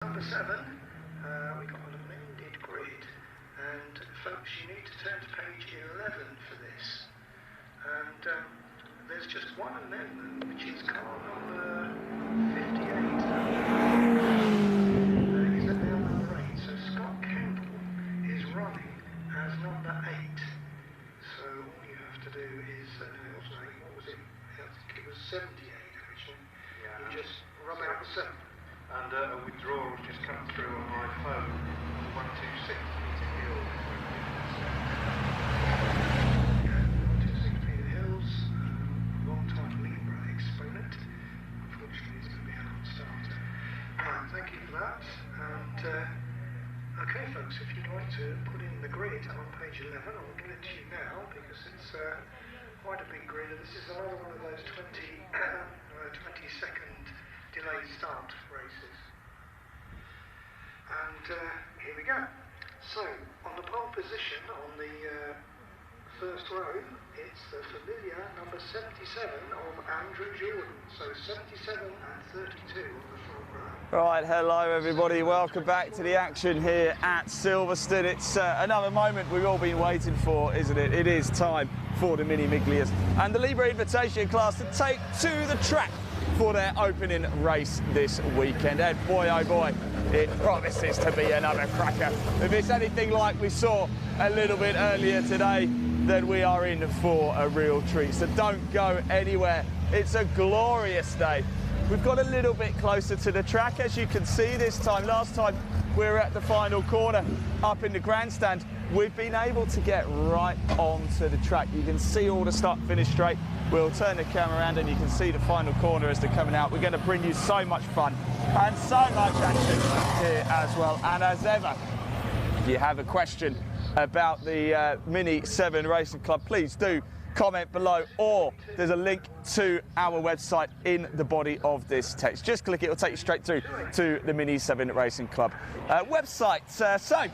Number 7, we got an amended grid, and folks, you need to turn to page 11 for this. And there's just one amendment, which is car number 58. Is at now number 8. So Scott Campbell is running as number 8. So all you have to do is, what was it? It was 78 originally. Yeah. You just rub out the 7. And a withdrawal has just come through on my phone, 126 Peter Hill. 126 Peter Hills, long-time Libre exponent. Unfortunately, it's going to be a non-starter. Thank you for that. And okay, folks, if you'd like to put in the grid on page 11, I'll give it to you now because it's quite a big grid. And this is another one of those 20-second delayed start races. And here we go. So, on the pole position, on the first row, it's the familiar number 77 of Andrew Jordan. So 77 and 32 on the front row. Right, hello everybody, welcome back to the action here at Silverstone. It's another moment we've all been waiting for, isn't it? It is time for the Mini Miglias and the Libre Invitation class to take to the track for their opening race this weekend. And boy, oh boy, it promises to be another cracker. If it's anything like we saw a little bit earlier today, then we are in for a real treat. So don't go anywhere. It's a glorious day. We've got a little bit closer to the track, as you can see this time. Last time we were at the final corner up in the grandstand. We've been able to get right onto the track. You can see all the start-finish straight. We'll turn the camera around and you can see the final corner as they're coming out. We're going to bring you so much fun and so much action here as well. And as ever, if you have a question about the Mini 7 Racing Club, please do comment below, or there's a link to our website in the body of this text. Just click it, it'll take you straight through to the Mini 7 Racing Club website. So,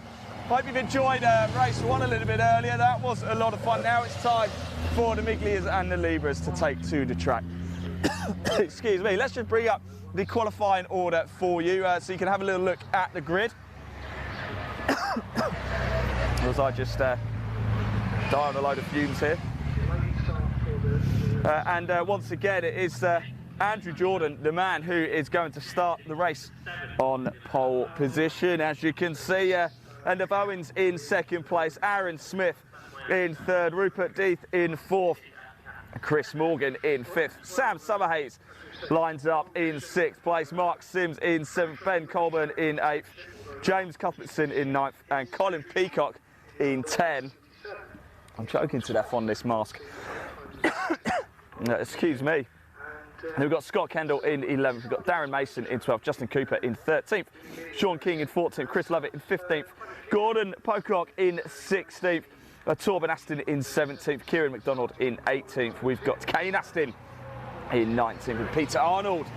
hope you've enjoyed race 1 a little bit earlier. That was a lot of fun. Now it's time for the Miglias and the Libres to take to the track. Excuse me. Let's just bring up the qualifying order for you so you can have a little look at the grid. As I just die on a load of fumes here. And once again, it is Andrew Jordan, the man who is going to start the race on pole position. As you can see, and of Owens in second place, Aaron Smith in third, Rupert Death in fourth, Chris Morgan in fifth, Sam Summerhays lines up in sixth place, Mark Sims in seventh, Ben Colburn in eighth, James Cuthbertson in ninth, and Colin Peacock in 10. I'm choking to death on this mask. Excuse me. And we've got Scott Kendall in 11th, we've got Darren Mason in 12th, Justin Cooper in 13th, Sean King in 14th, Chris Lovett in 15th, Gordon Pocock in 16th, Torben Aston in 17th, Kieran McDonald in 18th, we've got Kane Aston in 19th, and Peter Arnold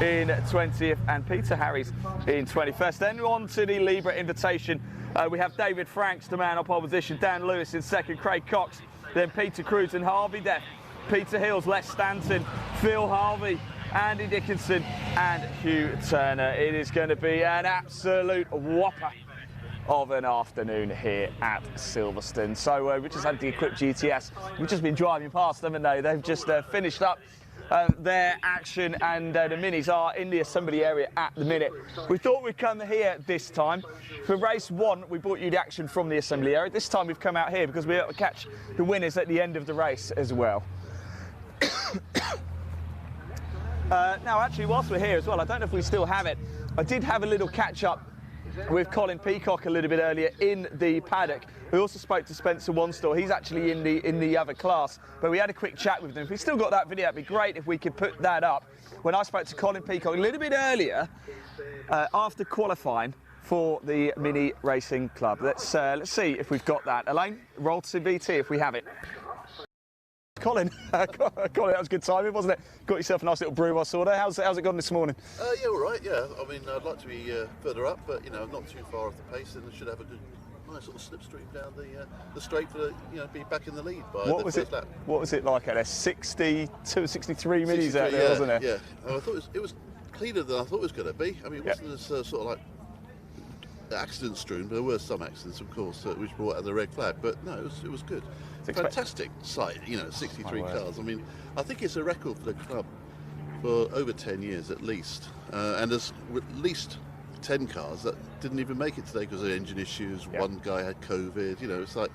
in 20th, and Peter Harris in 21st. Then on to the Libre Invitation. We have David Franks, the man on pole position, Dan Lewis in second, Craig Cox, then Peter Cruz and Harvey Deff, Peter Hills, Les Stanton, Phil Harvey, Andy Dickinson and Hugh Turner. It is going to be an absolute whopper of an afternoon here at Silverstone. So we just had the Equip GTS. We've just been driving past them, and they've just finished up their action, and the Minis are in the assembly area at the minute. We thought we'd come here this time. For race 1, we brought you the action from the assembly area. This time we've come out here because we're able to catch the winners at the end of the race as well. Now, actually, whilst we're here as well, I don't know if we still have it. I did have a little catch-up with Colin Peacock a little bit earlier in the paddock. We also spoke to Spencer Wanstall. He's actually in the other class, but we had a quick chat with him. If we still got that video, it'd be great if we could put that up. When I spoke to Colin Peacock a little bit earlier, after qualifying for the Mini Racing Club. Let's see if we've got that. Elaine, roll to VT if we have it. Colin, Colin, that was good timing, wasn't it? Got yourself a nice little brew I saw there. How's it gone this morning? Yeah, all right, yeah. I mean, I'd like to be further up, but, you know, not too far off the pace, and I should have a good, nice little slipstream down the straight for, be back in the lead by the first lap. What was it like out there? 62, 63 minis out there, wasn't it? Yeah. I thought it was cleaner than I thought it was going to be. I mean, it wasn't as sort of like accident strewn. There were some accidents, of course, which brought out the red flag. But no, it was good. Fantastic sight. 63 cars. I mean, I think it's a record for the club for over 10 years at least, and there's at least 10 cars that didn't even make it today because of engine issues. One guy had COVID. It's like.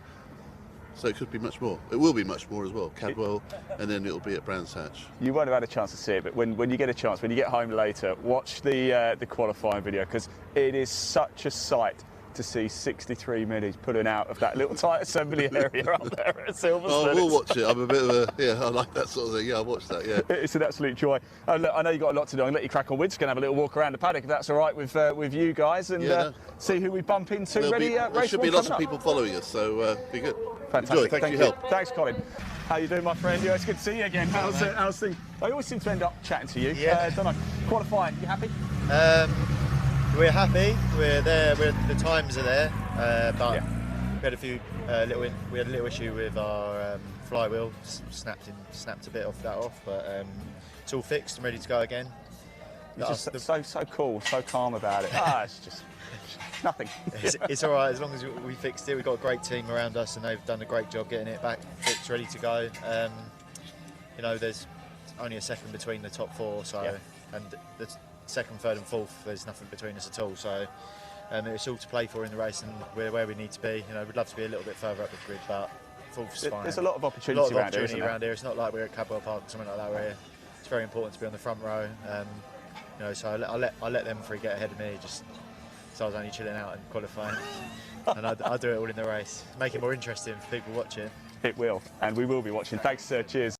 So it could be much more. It will be much more as well. Cadwell, and then it'll be at Brands Hatch. You won't have had a chance to see it, but when you get a chance, when you get home later, watch the qualifying video, because it is such a sight to see 63 Minis pulling out of that little tight assembly area up there at Silverstone. Oh, we'll watch it. I'm a bit of I like that sort of thing. Yeah, I'll watch that, yeah. It's an absolute joy. And look, I know you've got a lot to do. I'm going to let you crack on. We're just going to have a little walk around the paddock, if that's all right with you guys, and see who we bump into. There should be lots of people following us, so be good. Fantastic. Thank you for your help. Thanks, Colin. How you doing, my friend? It's good to see you again. How's things? I always seem to end up chatting to you. Yeah. Don't know. Qualifying, you happy? We're happy. We're there. The times are there, but we had a few we had a little issue with our flywheel. Snapped a bit of that, but it's all fixed and ready to go again. You're just so cool, so calm about it. It's just nothing. It's all right as long as we fixed it. We've got a great team around us, and they've done a great job getting it back fixed, ready to go. There's only a second between the top four, so and the second, third, and fourth, there's nothing between us at all. So it's all to play for in the race, and we're where we need to be. We'd love to be a little bit further up the grid, but fourth's fine. There's a lot of opportunity around here. It's not like we're at Cadwell Park or something like that. We're here. It's very important to be on the front row. So I let them three get ahead of me, just so I was only chilling out and qualifying. And I'll do it all in the race. Make it more interesting for people watching. It will, and we will be watching. Thanks, sir. Cheers.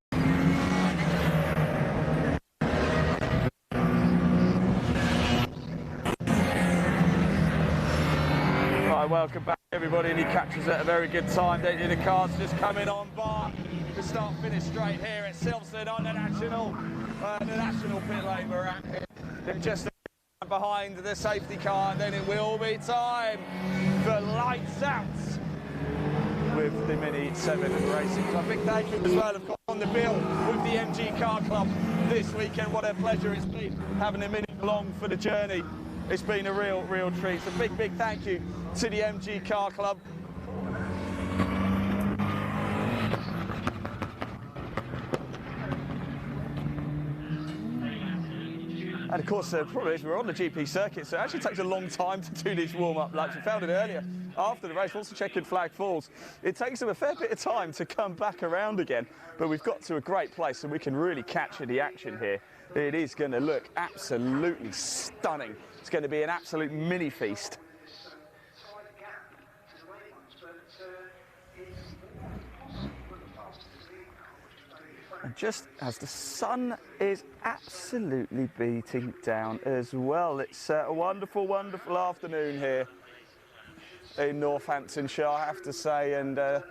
Right, welcome back, everybody, and he catches at a very good time, don't you? The car's just coming on bar. The start-finish straight here at Silverstone on the national pit lane we're at here. Just behind the safety car, and then it will be time for lights out with the Mini 7 Racing Club. Big thank you as well, of course, on the bill with the MG Car Club this weekend. What a pleasure it's been having a Mini along for the journey. It's been a real treat. So big thank you to the MG Car Club. And of course, the problem is we're on the GP circuit, so it actually takes a long time to do these warm-up laps. We found it earlier after the race. Once the checkered flag falls, it takes them a fair bit of time to come back around again. But we've got to a great place, so we can really capture the action here. It is going to look absolutely stunning. It's going to be an absolute mini feast. And just as the sun is absolutely beating down as well. It's a wonderful afternoon here in Northamptonshire, I have to say, and the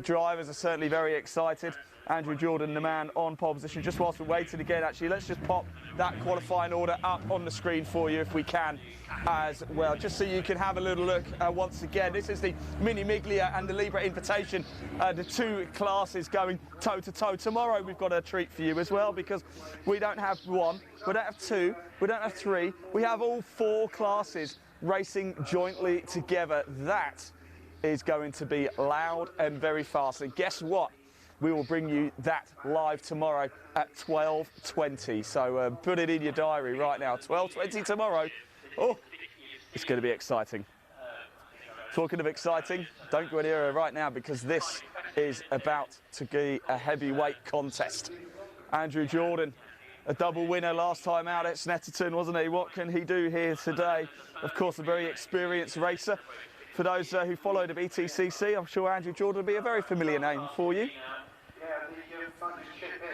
drivers are certainly very excited. Andrew Jordan, the man on pole position. Just whilst we're waiting again, actually, let's just pop that qualifying order up on the screen for you if we can as well, just so you can have a little look once again. This is the Mini Miglia and the Libre Invitation, the two classes going toe-to-toe. Tomorrow we've got a treat for you as well, because we don't have one, we don't have two, we don't have three, we have all four classes racing jointly together. That is going to be loud and very fast, and guess what? We will bring you that live tomorrow at 12:20. So put it in your diary right now. 12:20 tomorrow. Oh, it's going to be exciting. Talking of exciting, don't go anywhere right now, because this is about to be a heavyweight contest. Andrew Jordan, a double winner last time out at Snetterton, wasn't he? What can he do here today? Of course, a very experienced racer. For those who follow the BTCC, I'm sure Andrew Jordan will be a very familiar name for you. Yeah, the phone just chipped in.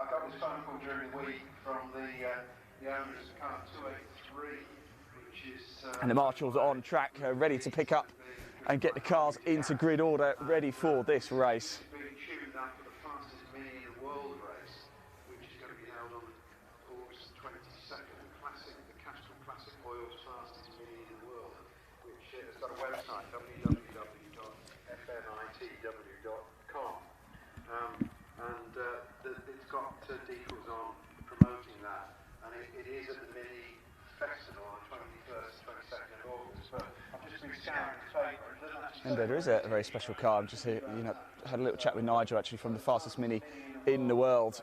I got this phone call during the week from the owners of car 283, which is... And the marshals are on track, ready to pick up and get the cars into grid order, ready for this race. It's being tuned up for the fastest Mini in the world race, which is going to be held on August 22nd. The Castrol Classic Oil's fastest Mini in the world, which has got a website, www.fmitw.com. It's got decals on promoting that, and it is at the Mini Festival on 21st, 22nd of August. But And there is a very special car. I'm just here, had a little chat with Nigel actually from the fastest Mini in the world.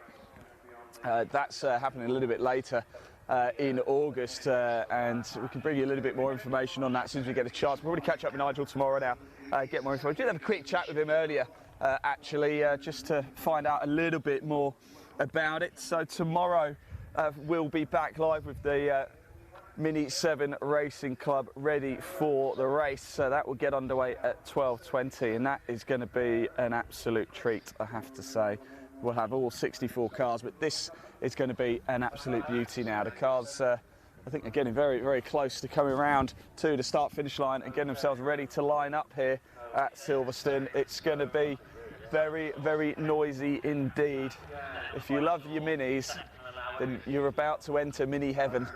That's happening a little bit later in August, and we can bring you a little bit more information on that as soon as we get a chance. We'll probably catch up with Nigel tomorrow now, get more information. We did have a quick chat with him earlier, actually, just to find out a little bit more about it. So tomorrow we'll be back live with the Mini 7 Racing Club ready for the race. So that will get underway at 12:20, and that is going to be an absolute treat, I have to say. We'll have all 64 cars, but this is going to be an absolute beauty now. The cars, I think, are getting very, very close to coming around to the start-finish line and getting themselves ready to line up here at Silverstone. It's going to be very, very noisy indeed. If you love your minis, then you're about to enter mini heaven.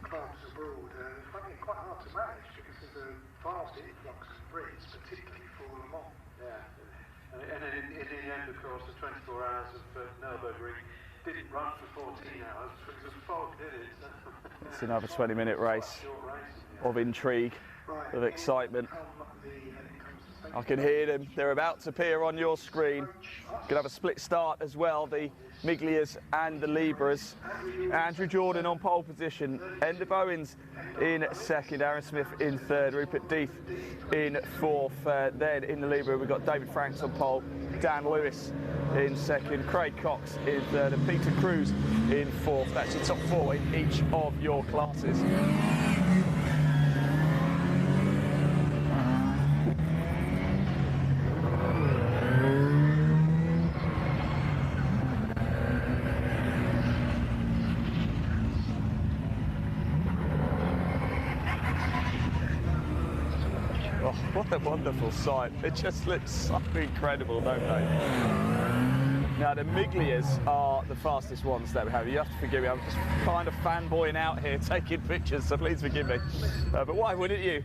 Clubs abroad finding it quite hard to manage because of the vast influx of Brits, particularly for Le Mans. Yeah, and in the end, of course, the 24 hours of Nürburgring didn't run for 14 hours because of fog, did it? It's another 20-minute race of intrigue, of excitement. I can hear them. They're about to appear on your screen. Going to have a split start as well, the Miglias and the Libras. Andrew Jordan on pole position, Ender Bowens in second, Aaron Smith in third, Rupert Deeth in fourth. Then in the Libra we've got David Franks on pole, Dan Lewis in second, Craig Cox in third, and Peter Cruz in fourth. That's your top four in each of your classes. What a wonderful sight. It just looks so incredible, don't they? Now, the Miglias are the fastest ones that we have. You have to forgive me, I'm just kind of fanboying out here taking pictures, so please forgive me. But why wouldn't you?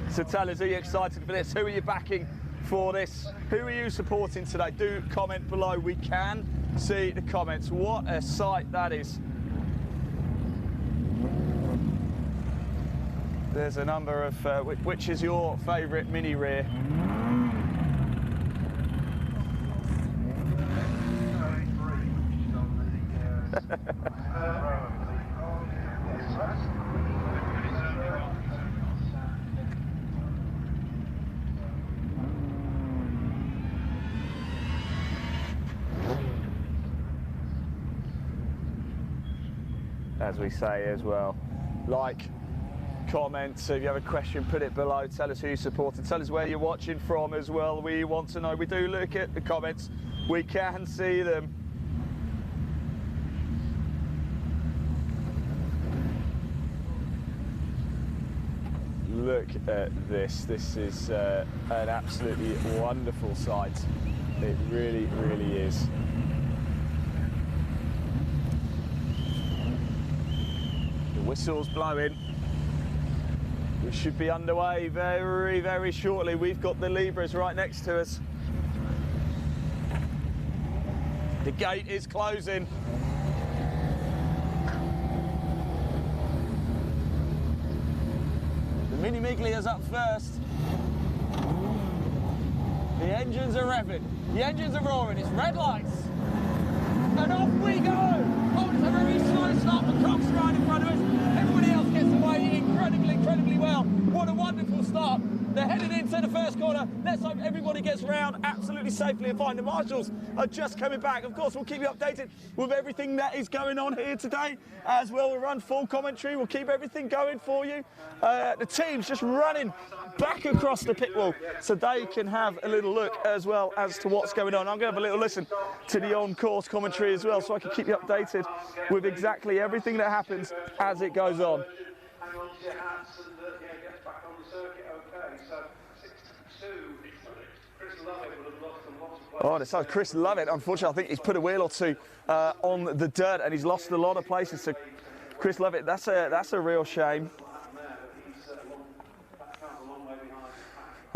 So tell us, are you excited for this? Who are you backing for this? Who are you supporting today? Do comment below. We can see the comments. What a sight that is. There's a number of, which is your favourite mini rear? As we say as well, like, comment, so if you have a question, put it below. Tell us who you support and tell us where you're watching from as well. We want to know. We do look at the comments. We can see them. Look at this. This is an absolutely wonderful sight. It really, really is. The whistle's blowing. We should be underway very, very shortly. We've got the Libras right next to us. The gate is closing. The Mini Miglia's up first. The engines are revving. The engines are roaring. It's red lights. And off we go. Oh, it's a very slow start. The Cox right in front of us. Everybody else gets away incredibly well. What a wonderful start. They're headed into the first corner. Let's hope everybody gets around absolutely safely and fine. The marshals are just coming back. Of course, we'll keep you updated with everything that is going on here today as well. We'll run full commentary. We'll keep everything going for you. The team's just running back across the pit wall so they can have a little look as well as to what's going on. I'm going to have a little listen to the on-course commentary as well so I can keep you updated with exactly everything that happens as it goes on. Hang on to your hats and get back on the circuit, okay. So 6-2, Chris Lovett would have lost a lot of places. Oh, so Chris Lovett, unfortunately, I think he's put a wheel or two on the dirt and he's lost a lot of places. So Chris Lovett, that's a real shame.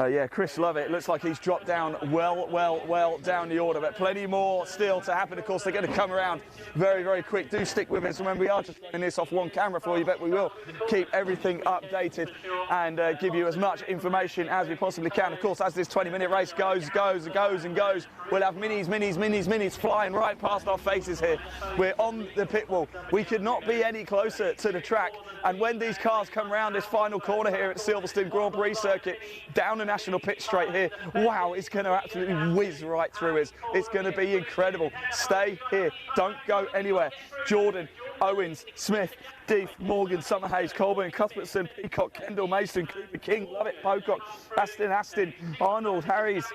Yeah, Chris Lovett looks like he's dropped down well down the order, but plenty more still to happen. Of course, they're going to come around very quick. Do stick with us. Remember, we are just running this off one camera for you, but we will keep everything updated and give you as much information as we possibly can. Of course, as this 20-minute race goes, we'll have minis flying right past our faces here. We're on the pit wall. We could not be any closer to the track. And when these cars come round this final corner here at Silverstone Grand Prix circuit, down the national pit straight here, wow, it's going to absolutely whiz right through us. It's going to be incredible. Stay here. Don't go anywhere. Jordan, Owens, Smith, Deef, Morgan, Summerhays, Colburn, Cuthbertson, Peacock, Kendall, Mason, Cooper, King, Lovett, Pocock, Aston, Arnold, Harries,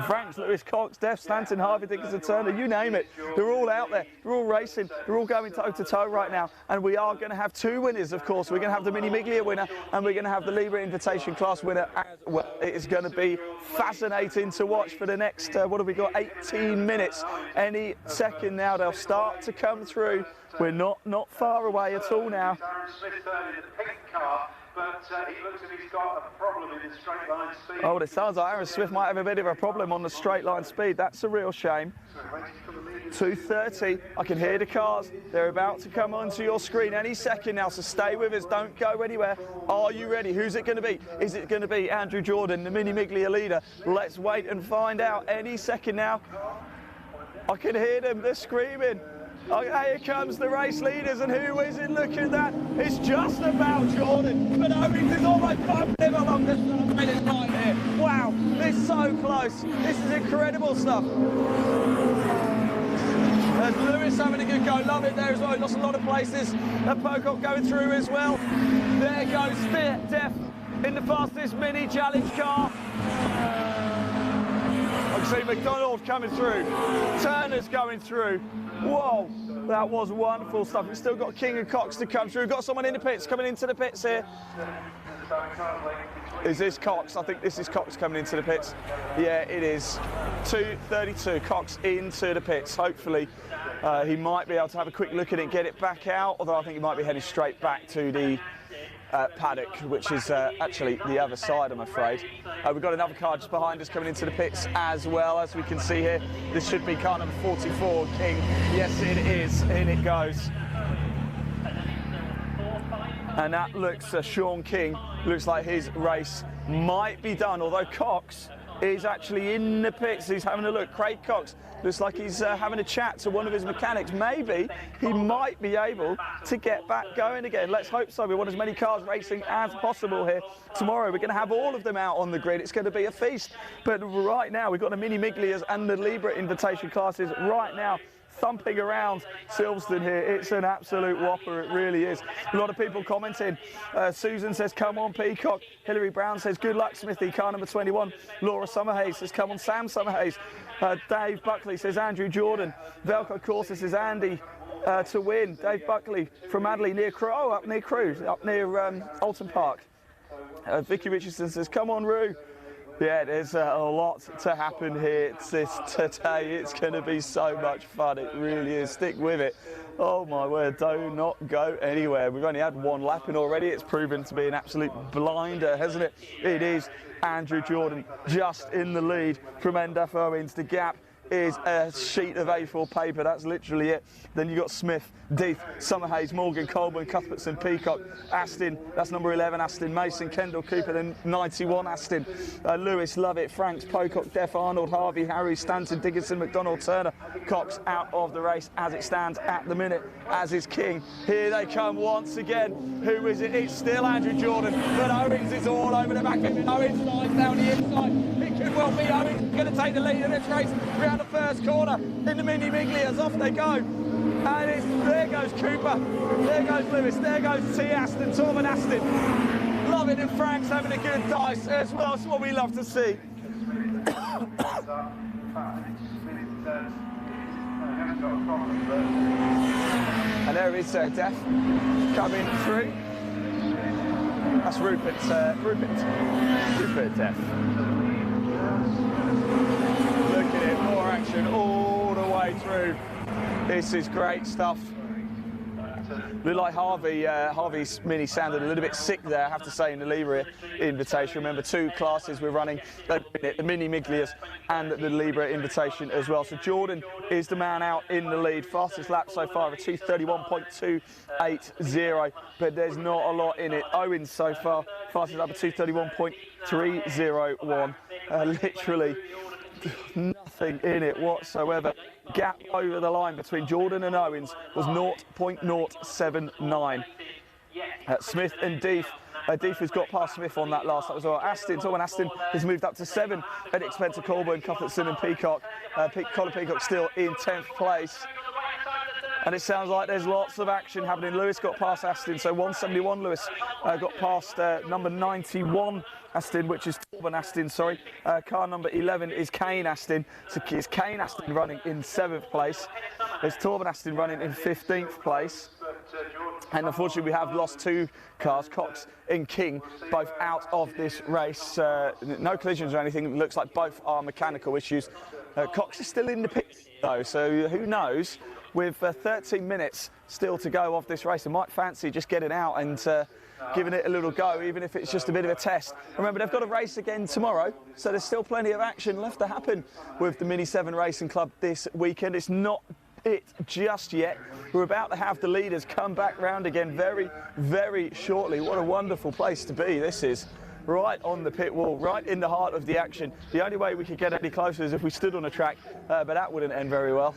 Franks, Lewis, Cox, Deff, Stanton, Harvey, Dickinson, Turner, you name it. They're all out there. They're all racing. They're all going toe-to-toe right now. And we are going to have two winners, of course. We're going to have the Mini Miglia winner and we're going to have the Libre Invitation class winner as well. It is going to be fascinating to watch for the next, what have we got, 18 minutes. Any second now, they'll start to come through. We're not far away at all now. But he looks like he's got a problem in the straight line speed. Oh, it sounds like Aaron Swift might have a bit of a problem on the straight line speed. That's a real shame. 2:30, I can hear the cars. They're about to come onto your screen any second now, so stay with us. Don't go anywhere. Are you ready? Who's it going to be? Is it going to be Andrew Jordan, the Mini Miglia leader? Let's wait and find out any second now. I can hear them. They're screaming. Okay, here comes the race leaders, and who is it? Look at that. It's just about Jordan, but Owens is almost 5 minutes along the finish line here. Wow, it's so close. This is incredible stuff. There's Lewis having a good go. Love it there as well. He lost a lot of places. Pocock going through as well. There goes Deff in the fastest mini challenge car. I can see McDonald coming through. Turner's going through. Whoa, that was wonderful stuff. We've still got King and Cox to come through. We've got someone in the pits, coming into the pits here. Is this Cox? I think this is Cox coming into the pits. Yeah, it is. 2:32, Cox into the pits. Hopefully, he might be able to have a quick look at it, get it back out, although I think he might be heading straight back to the Paddock, which is actually the other side, I'm afraid. We've got another car just behind us coming into the pits as well, as we can see here. This should be car number 44, King. Yes, it is. In it goes. And that looks, Sean King, looks like his race might be done, although Cox is actually in the pits. He's having a look. Craig Cox looks like he's having a chat to one of his mechanics. Maybe he might be able to get back going again. Let's hope so. We want as many cars racing as possible here. Tomorrow we're going to have all of them out on the grid. It's going to be a feast. But right now we've got the Mini Miglias and the Libre Invitation classes right now thumping around Silverstone here. It's an absolute whopper, it really is. A lot of people commenting. Susan says, come on, Peacock. Hillary Brown says, good luck, Smithy, car number 21. Laura Summerhays says, come on, Sam Summerhays. Dave Buckley says, Andrew Jordan. Velcro Corsa says, Andy to win. Dave Buckley from Adley, near Crewe, up near Crewe, up near Alton Park. Vicky Richardson says, come on, Roo. Yeah, there's a lot to happen here today. It's going to be so much fun. It really is. Stick with it. Oh my word, do not go anywhere. We've only had one lap in already. It's proven to be an absolute blinder, hasn't it? It is Andrew Jordan just in the lead from Duff Owens. The gap is a sheet of A4 paper. That's literally it. Then you got Smith, Deef, Summerhays, Morgan, Colburn, Cuthbertson, Peacock, Aston. That's number 11, Aston, Mason, Kendall, Cooper, then 91, Aston, Lewis, Lovett, Franks, Pocock, Deff, Arnold, Harvey, Harry, Stanton, Dickinson, McDonald, Turner, Cox out of the race as it stands at the minute, as is King. Here they come once again. Who is it? It's still Andrew Jordan, but Owens is all over the back of it. Owens lies down the inside. It could well be Owens going to take the lead in this race around the first corner in the Mini Miglias. Off they go. And there goes Cooper, there goes Lewis, there goes T. Aston, Torben Aston. Lovett and Franks having a good dice as well. That's what we love to see. And there is Deff coming through. That's Rupert Deff. Look at it, more action all the way through. This is great stuff. Looked like Harvey's Mini sounded a little bit sick there, I have to say, in the Libre Invitation. Remember, 2 classes we're running, the Mini Miglias and the Libre Invitation as well. So Jordan is the man out in the lead. Fastest lap so far, a 2:31.280, but there's not a lot in it. Owens so far, fastest lap, a 2:31.301. Literally nothing in it whatsoever. Gap over the line between Jordan and Owens was 0.079. Smith and Deef. Deef has got past Smith on that last lap as well. Torben Aston has moved up to 7 at expense of Colburn, Cuthbertson and Peacock. Colin Peacock still in 10th place. And it sounds like there's lots of action happening. Lewis got past Aston, so 171 Lewis got past number 91 Aston, which is Torben Aston, sorry. Car number 11 is Kane Aston. So it's Kane Aston running in 7th place. There's Torben Aston running in 15th place. And unfortunately, we have lost 2 cars, Cox and King, both out of this race. No collisions or anything. It looks like both are mechanical issues. Cox is still in the pits, though, so who knows? With 13 minutes still to go of this race, I might fancy just getting out and giving it a little go, even if it's just a bit of a test. Remember, they've got a race again tomorrow, so there's still plenty of action left to happen with the Mini 7 Racing Club this weekend. It's not it just yet. We're about to have the leaders come back round again very, very shortly. What a wonderful place to be this is. Right on the pit wall, right in the heart of the action. The only way we could get any closer is if we stood on a track, but that wouldn't end very well.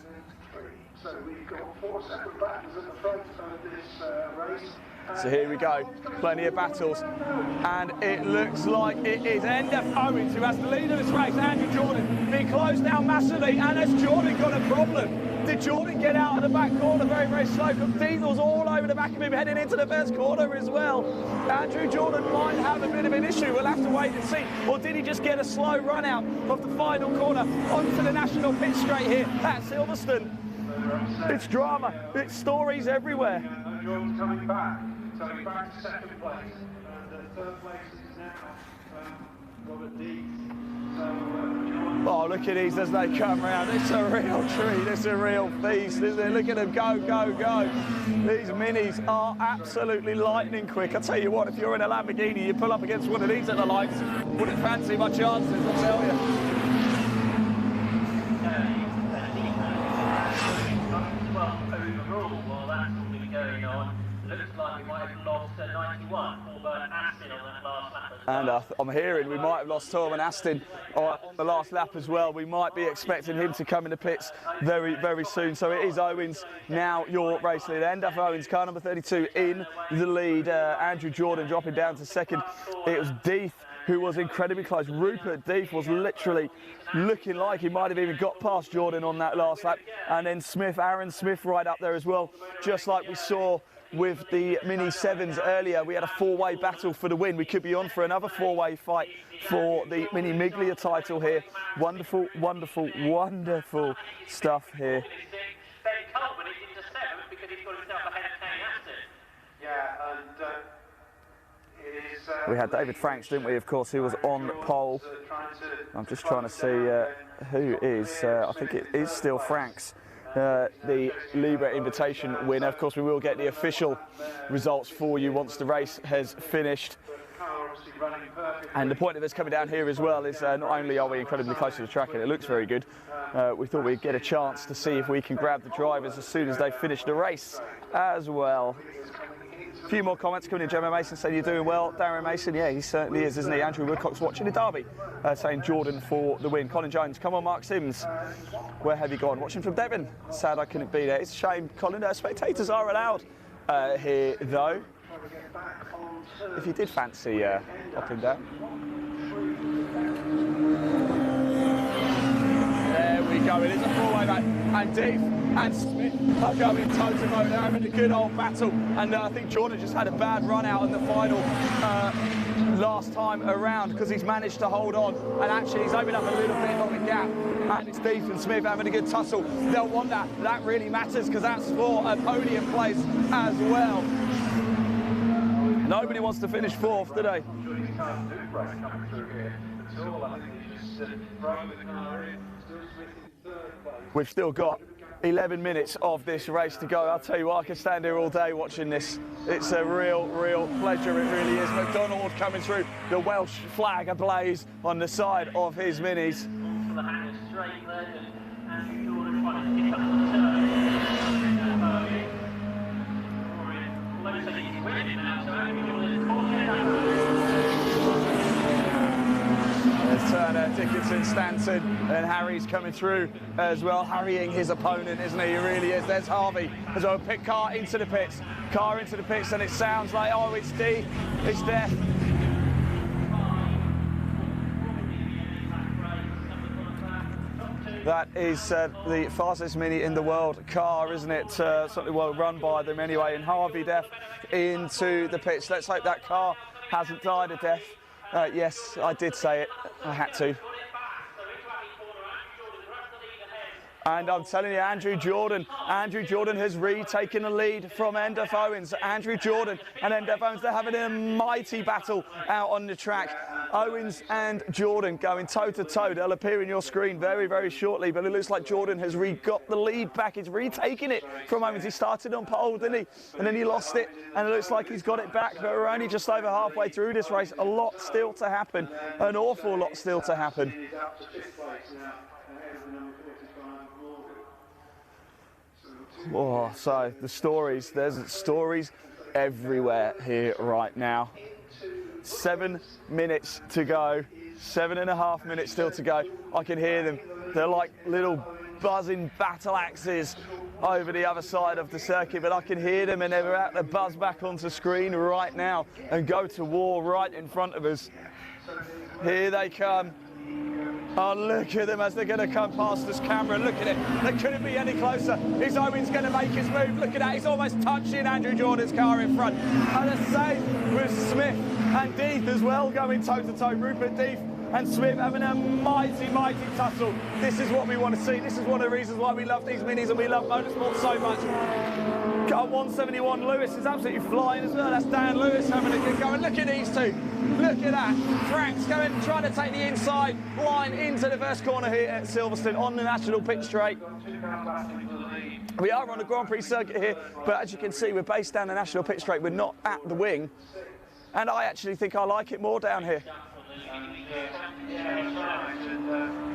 So we've got 4 separate battles at the front of this race. So here we go, plenty of battles, and it looks like it is Ender Owens who has the lead of this race. Andrew Jordan being closed down massively, and has Jordan got a problem? Did Jordan get out of the back corner very, very slow? Diesel's all over the back of him heading into the first corner as well. Andrew Jordan might have a bit of an issue. We'll have to wait and see. Or did he just get a slow run out of the final corner onto the national pit straight here at Silverstone? It's drama, it's stories everywhere. Jordan's coming back to 2nd place. And third place is now Robert Dees. Oh, look at these as they come round. It's a real treat, it's a real feast, isn't it? Look at them go, go, go. These Minis are absolutely lightning quick. I tell you what, if you're in a Lamborghini, you pull up against one of these at the lights, wouldn't fancy my chances, I'll tell you. Overall, while that's all been going on, looks like we might have lost 91, Torben Aston on that last lap as well. And I'm hearing we might have lost Torben Aston on the last lap as well. We might be expecting him to come in the pits very, very soon. So it is Owens now your race leader. End up Owens, car number 32 in the lead. Andrew Jordan dropping down to 2nd. It was Deef who was incredibly close. Rupert Deef was literally looking like he might have even got past Jordan on that last lap. And then Smith, Aaron Smith right up there as well, just like we saw with the Mini 7s earlier. We had a 4-way battle for the win. We could be on for another 4-way fight for the Mini Miglia title here. Wonderful, wonderful, wonderful stuff here. Ben Colburn is into 7th because he's got himself ahead of Kane Aston. Yeah, and We had David Franks, didn't we, of course, who was on pole. I'm just trying to see who is, I think it is still Franks, the Libre Invitation winner. Of course, we will get the official results for you once the race has finished. And the point of us coming down here as well is not only are we incredibly close to the track and it looks very good, we thought we'd get a chance to see if we can grab the drivers as soon as they finish the race as well. A few more comments coming in. Gemma Mason saying you're doing well. Darren Mason, yeah, he certainly is, isn't he? Andrew Woodcock's watching the derby, saying Jordan for the win. Colin Jones, come on, Mark Sims. Where have you gone? Watching from Devon. Sad I couldn't be there. It's a shame, Colin. Spectators are allowed here, though. If you did fancy hopping down. There we go. It is a four-way back. And Deef and Smith are going toe-to-toe. They're having a good old battle. And I think Jordan just had a bad run out in the final last time around because he's managed to hold on. And actually, he's opened up a little bit of a gap. And it's Deef and Smith having a good tussle. They'll want that. That really matters because that's for a podium place as well. Nobody wants to finish fourth, do they? We've still got 11 minutes of this race to go. I'll tell you what, I could stand here all day watching this. It's a real pleasure, it really is. McDonald coming through, the Welsh flag ablaze on the side of his minis. For the hanger straight there, and Andrew Jordan trying to stick up the turn. Looks like he's winning now, so Andrew Jordan There's Turner, Dickinson, Stanton, and Harry's coming through as well, harrying his opponent, isn't he? He really is. There's Harvey as well. Pit car into the pits. Car into the pits, and it sounds like, oh, it's D, it's death. That is the fastest Mini in the world car, isn't it? Something well run by them anyway. And Harvey Death into the pits. Let's hope that car hasn't died a death. Yes, I did say it. I had to. And I'm telling you, Andrew Jordan has retaken the lead from Endef Owens. Andrew Jordan and Endef Owens, they're having a mighty battle out on the track. Owens and Jordan going toe to toe. They'll appear in your screen very, very shortly, but it looks like Jordan has got the lead back. He's retaking it from Owens. He started on pole, didn't he? And then he lost it, and it looks like he's got it back, but we're only just over halfway through this race. A lot still to happen, an awful lot still to happen. Oh, so the stories, there's stories everywhere here right now. 7 minutes to go, 7.5 minutes still to go. I can hear them. They're like little buzzing battle axes over the other side of the circuit, but I can hear them, and they're about to buzz back onto screen right now and go to war right in front of us. Here they come. Oh, look at them as they're going to come past this camera. Look at it. They couldn't be any closer. Is Owens going to make his move? Look at that. He's almost touching Andrew Jordan's car in front. And the same with Smith and Deeth as well, going toe-to-toe. Rupert Deeth and Smith having a mighty, mighty tussle. This is what we want to see. This is one of the reasons why we love these minis and we love motorsport so much. Car 171, Lewis is absolutely flying as well. That's Dan Lewis having a good go. And look at these two. Look at that. Frank's going, trying to take the inside line into the first corner here at Silverstone on the National Pit Straight. We are on a Grand Prix circuit here, but as you can see, we're based down the National Pit Straight. We're not at the wing. And I actually think I like it more down here.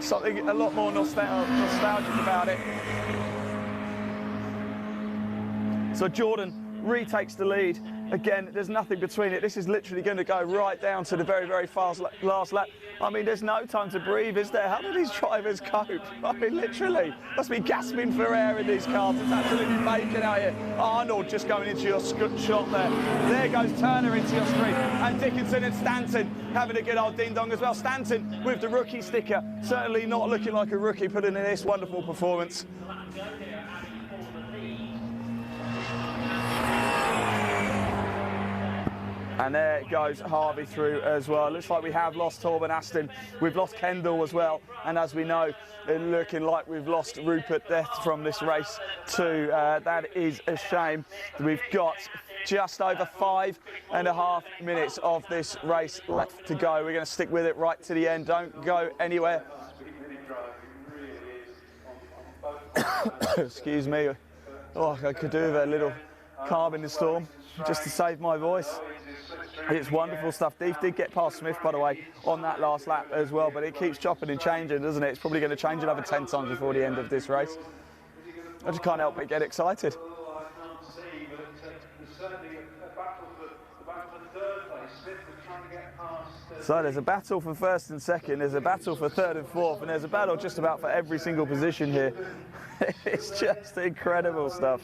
Something a lot more nostalgic about it. So Jordan retakes the lead. Again, there's nothing between it. This is literally going to go right down to the very, very fast last lap. I mean, there's no time to breathe, is there? How do these drivers cope? I mean, literally, must be gasping for air in these cars. It's absolutely making out here. Arnold just going into your shot there. There goes Turner into your screen. And Dickinson and Stanton having a good old ding-dong as well. Stanton with the rookie sticker. Certainly not looking like a rookie, putting in this wonderful performance. And there goes Harvey through as well. It looks like we have lost Torben Aston. We've lost Kendall as well. And as we know, it's looking like we've lost Rupert Death from this race too. That is a shame. We've got just over 5.5 minutes of this race left to go. We're going to stick with it right to the end. Don't go anywhere. Excuse me. Oh, I could do with a little calm in the storm just to save my voice. It's wonderful stuff. Deeth did get past Smith, by the way, on that last lap as well, but it keeps chopping and changing, doesn't it? It's probably going to change another 10 times before the end of this race. I just can't help but get excited. So there's a battle for first and second, there's a battle for third and fourth, and there's a battle just about for every single position here. It's just incredible stuff.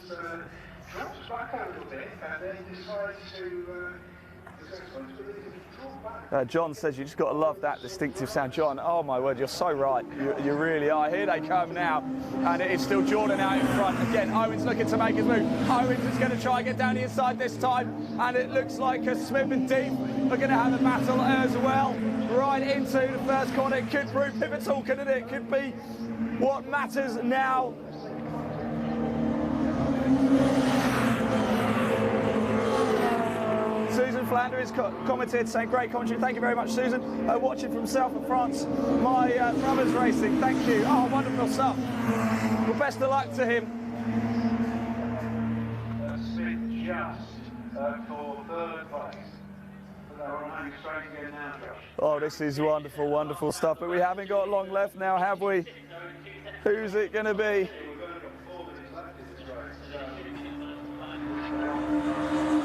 John says you just got to love that distinctive sound. John, oh my word, you're so right. You really are. Here they come now, and it is still Jordan out in front. Again, Owens looking to make his move. Owens is going to try and get down the inside this time, and it looks like Smith and Deeth are going to have a battle as well. Right into the first corner. It could prove pivotal, couldn't it? It could be what matters now. Susan Flander is commented, saying great commentary. Thank you very much, Susan. Watching from south of France, my brother's racing. Thank you. Oh, wonderful stuff. Well, best of luck to him. just for third place. But they're on home straight again now, Josh. Oh, this is wonderful, wonderful stuff. But we haven't got long left now, have we? Who's it going to be? We've only got 4 minutes left in this race.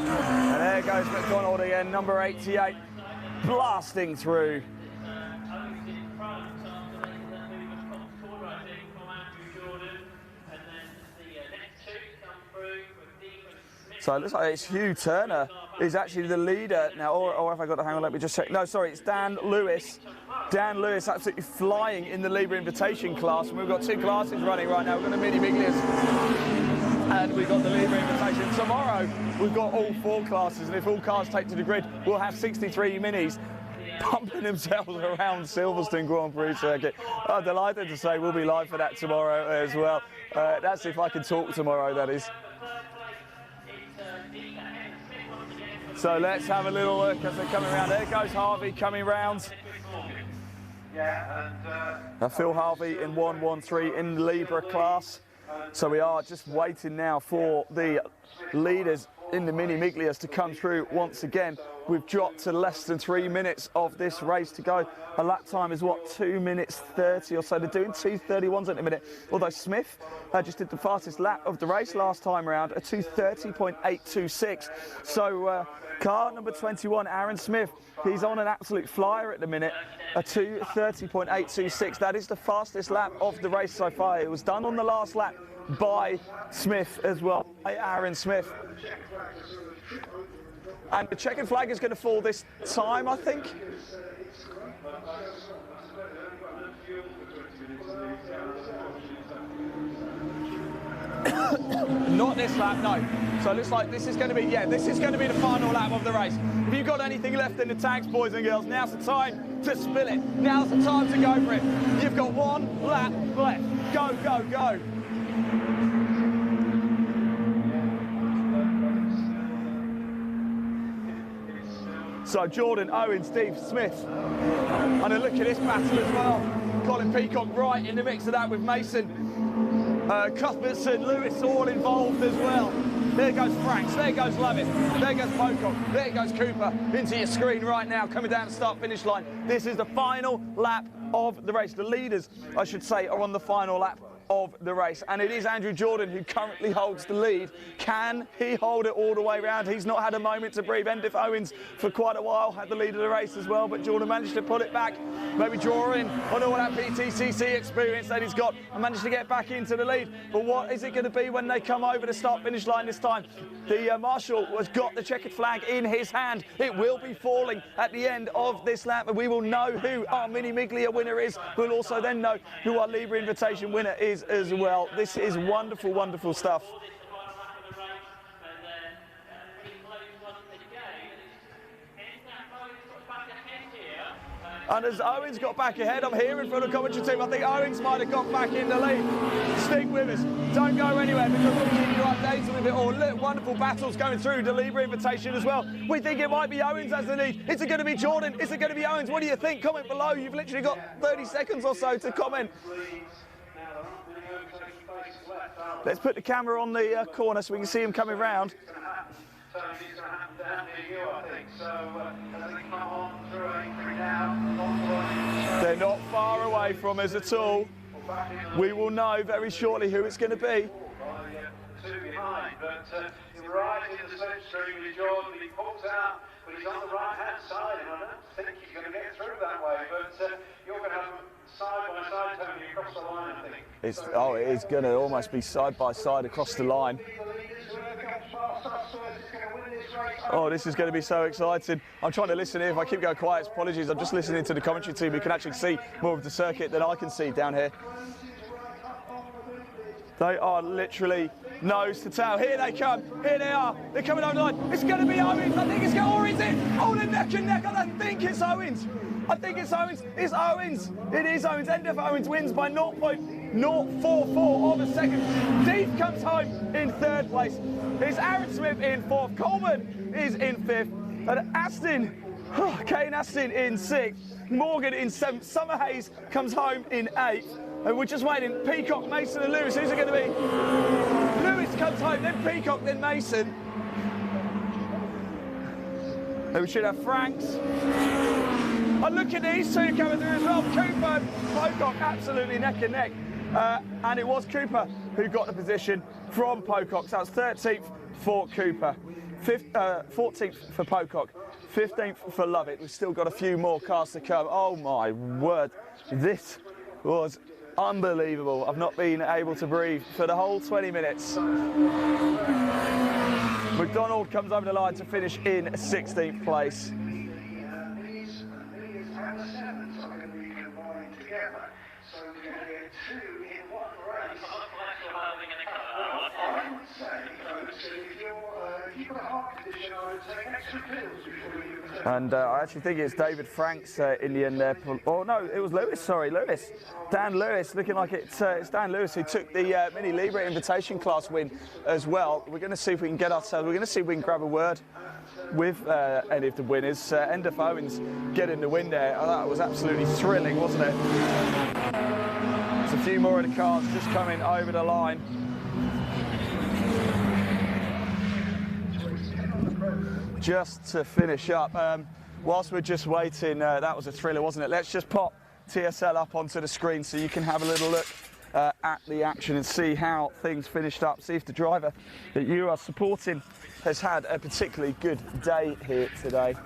And there goes McDonald again, number 88, blasting through. So it looks like it's Hugh Turner is actually the leader now, or have I got to hang on, let me just check. No, sorry, it's Dan Lewis. Dan Lewis absolutely flying in the Libre Invitation class. And we've got 2 classes running right now. We've got the Mini Miglias and we've got the Libre Invitation. Tomorrow, we've got all 4 classes, and if all cars take to the grid, we'll have 63 minis pumping themselves around Silverstone Grand Prix circuit. I'm delighted to say we'll be live for that tomorrow as well. That's if I can talk tomorrow, that is. So let's have a little look as they're coming around. There goes Harvey coming round. Phil Harvey in 113 in the Libre class. So we are just waiting now for the leaders in the Mini Miglias to come through once again. We've dropped to less than 3 minutes of this race to go. A lap time is what, 2 minutes 30 or so. They're doing 2:31s at the minute. Although Smith just did the fastest lap of the race last time around, a 2:30.826. So car number 21, Aaron Smith, he's on an absolute flyer at the minute, a 2:30.826. That is the fastest lap of the race so far. It was done on the last lap by Smith as well, by Aaron Smith. And the checkered flag is going to fall this time, I think. Not this lap, no. So it looks like this is going to be, this is going to be the final lap of the race. If you've got anything left in the tanks, boys and girls, now's the time to spill it. Now's the time to go for it. You've got 1 lap left. Go, go, go. So Jordan, Owen, Steve, Smith. And a look at this battle as well. Colin Peacock right in the mix of that with Mason. Cuthbertson, Lewis all involved as well. There goes Franks, there goes Lovett, there goes Pocock, there goes Cooper into your screen right now, coming down the start-finish line. This is the final lap of the race. The leaders, I should say, are on the final lap of the race, and it is Andrew Jordan who currently holds the lead. Can he hold it all the way around? He's not had a moment to breathe. Endif Owens for quite a while had the lead of the race as well, but Jordan managed to pull it back, maybe draw in on all that PTCC experience that he's got and managed to get back into the lead. But what is it going to be when they come over the start-finish line this time? The marshal has got the checkered flag in his hand. It will be falling at the end of this lap, and we will know who our Mini Miglia winner is. We'll also then know who our Libre Invitation winner is as well. This is wonderful, wonderful stuff. And as Owens got back ahead, I'm hearing from the commentary team, I think Owens might have got back in the lead. Stick with us. Don't go anywhere because we'll keep you updated with it all. Look, wonderful battles going through the Libre Invitation as well. We think it might be Owens as the lead. Is it going to be Jordan? Is it going to be Owens? What do you think? Comment below. You've literally got 30 seconds or so to comment. Let's put the camera on the corner so we can see him coming round. They're not far away from us at all. We will know very shortly who it's going to be. Two behind, but right in the slipstream with Jordan. He pulls out, but he's on the right-hand side, and I don't think he's going to get through that way. But you're going to have side by side, Tony, across the line, I think. It is going to almost be side by side across the line. Oh, this is going to be so exciting. I'm trying to listen here. If I keep going quiet, apologies. I'm just listening to the commentary team who can actually see more of the circuit than I can see down here. They are literally nose to tail. Here they come. Here they are. They're coming over the line. It's going to be Owens. I think it's going to, or is it? Oh, they're neck and neck. I think it's Owens. I think it's Owens. It's Owens. It is Owens. Endif Owens wins by 0.044 of a second. Deep comes home in third place. It's Aaron Smith in fourth. Coleman is in fifth. And Aston, Kane Aston in sixth. Morgan in seventh. Summer Hayes comes home in eighth. And we're just waiting. Peacock, Mason and Lewis. Who's it going to be? Lewis comes home, then Peacock, then Mason. And we should have Franks. And look at these two coming through as well. Cooper and Pocock absolutely neck and neck. And it was Cooper who got the position from Pocock. So that's 13th for Cooper, 14th for Pocock, 15th for Lovett. We've still got a few more cars to come. Oh my word, this was unbelievable. I've not been able to breathe for the whole 20 minutes. McDonald comes over the line to finish in 16th place. And I actually think it's David Franks in the end there. Oh no, it was Lewis, sorry, Lewis. Dan Lewis, looking like it's Dan Lewis who took the Mini Libre Invitation class win as well. We're going to see if we can get ourselves, we're going to see if we can grab a word with any of the winners. Endeth Owens getting the win there. Oh, that was absolutely thrilling, wasn't it? There's a few more of the cars just coming over the line. Just to finish up, whilst we're just waiting, that was a thriller, wasn't it? Let's just pop TSL up onto the screen so you can have a little look at the action and see how things finished up. See if the driver that you are supporting has had a particularly good day here today.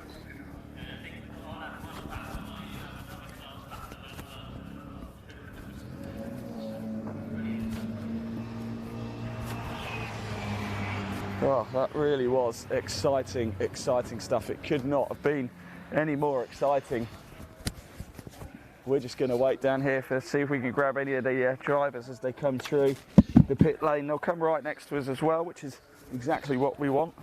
Oh, that really was exciting, exciting stuff. It could not have been any more exciting. We're just going to wait down here to see if we can grab any of the drivers as they come through the pit lane. They'll come right next to us as well, which is exactly what we want.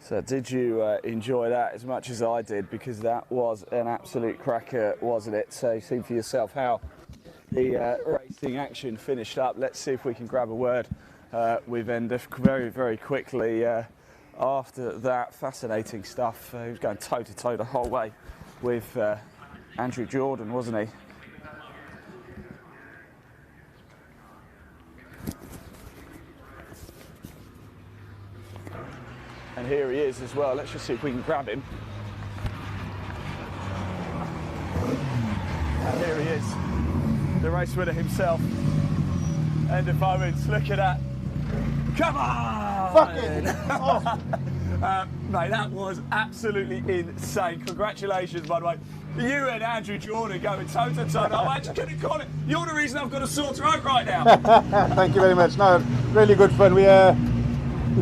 So did you enjoy that as much as I did? Because that was an absolute cracker, wasn't it? So see for yourself how the racing action finished up. Let's see if we can grab a word with Endeth very, very quickly after that. Fascinating stuff. He was going toe to toe the whole way with Andrew Jordan, wasn't he? And here he is as well. Let's just see if we can grab him. And here he is, the race winner himself, Endeth Owens. Look at that. Come on! Fucking! Oh. Mate, that was absolutely insane. Congratulations, by the way. You and Andrew Jordan going toe to toe. I just couldn't call it. You're the reason I've got a sore throat right now. Thank you very much. No, really good fun. We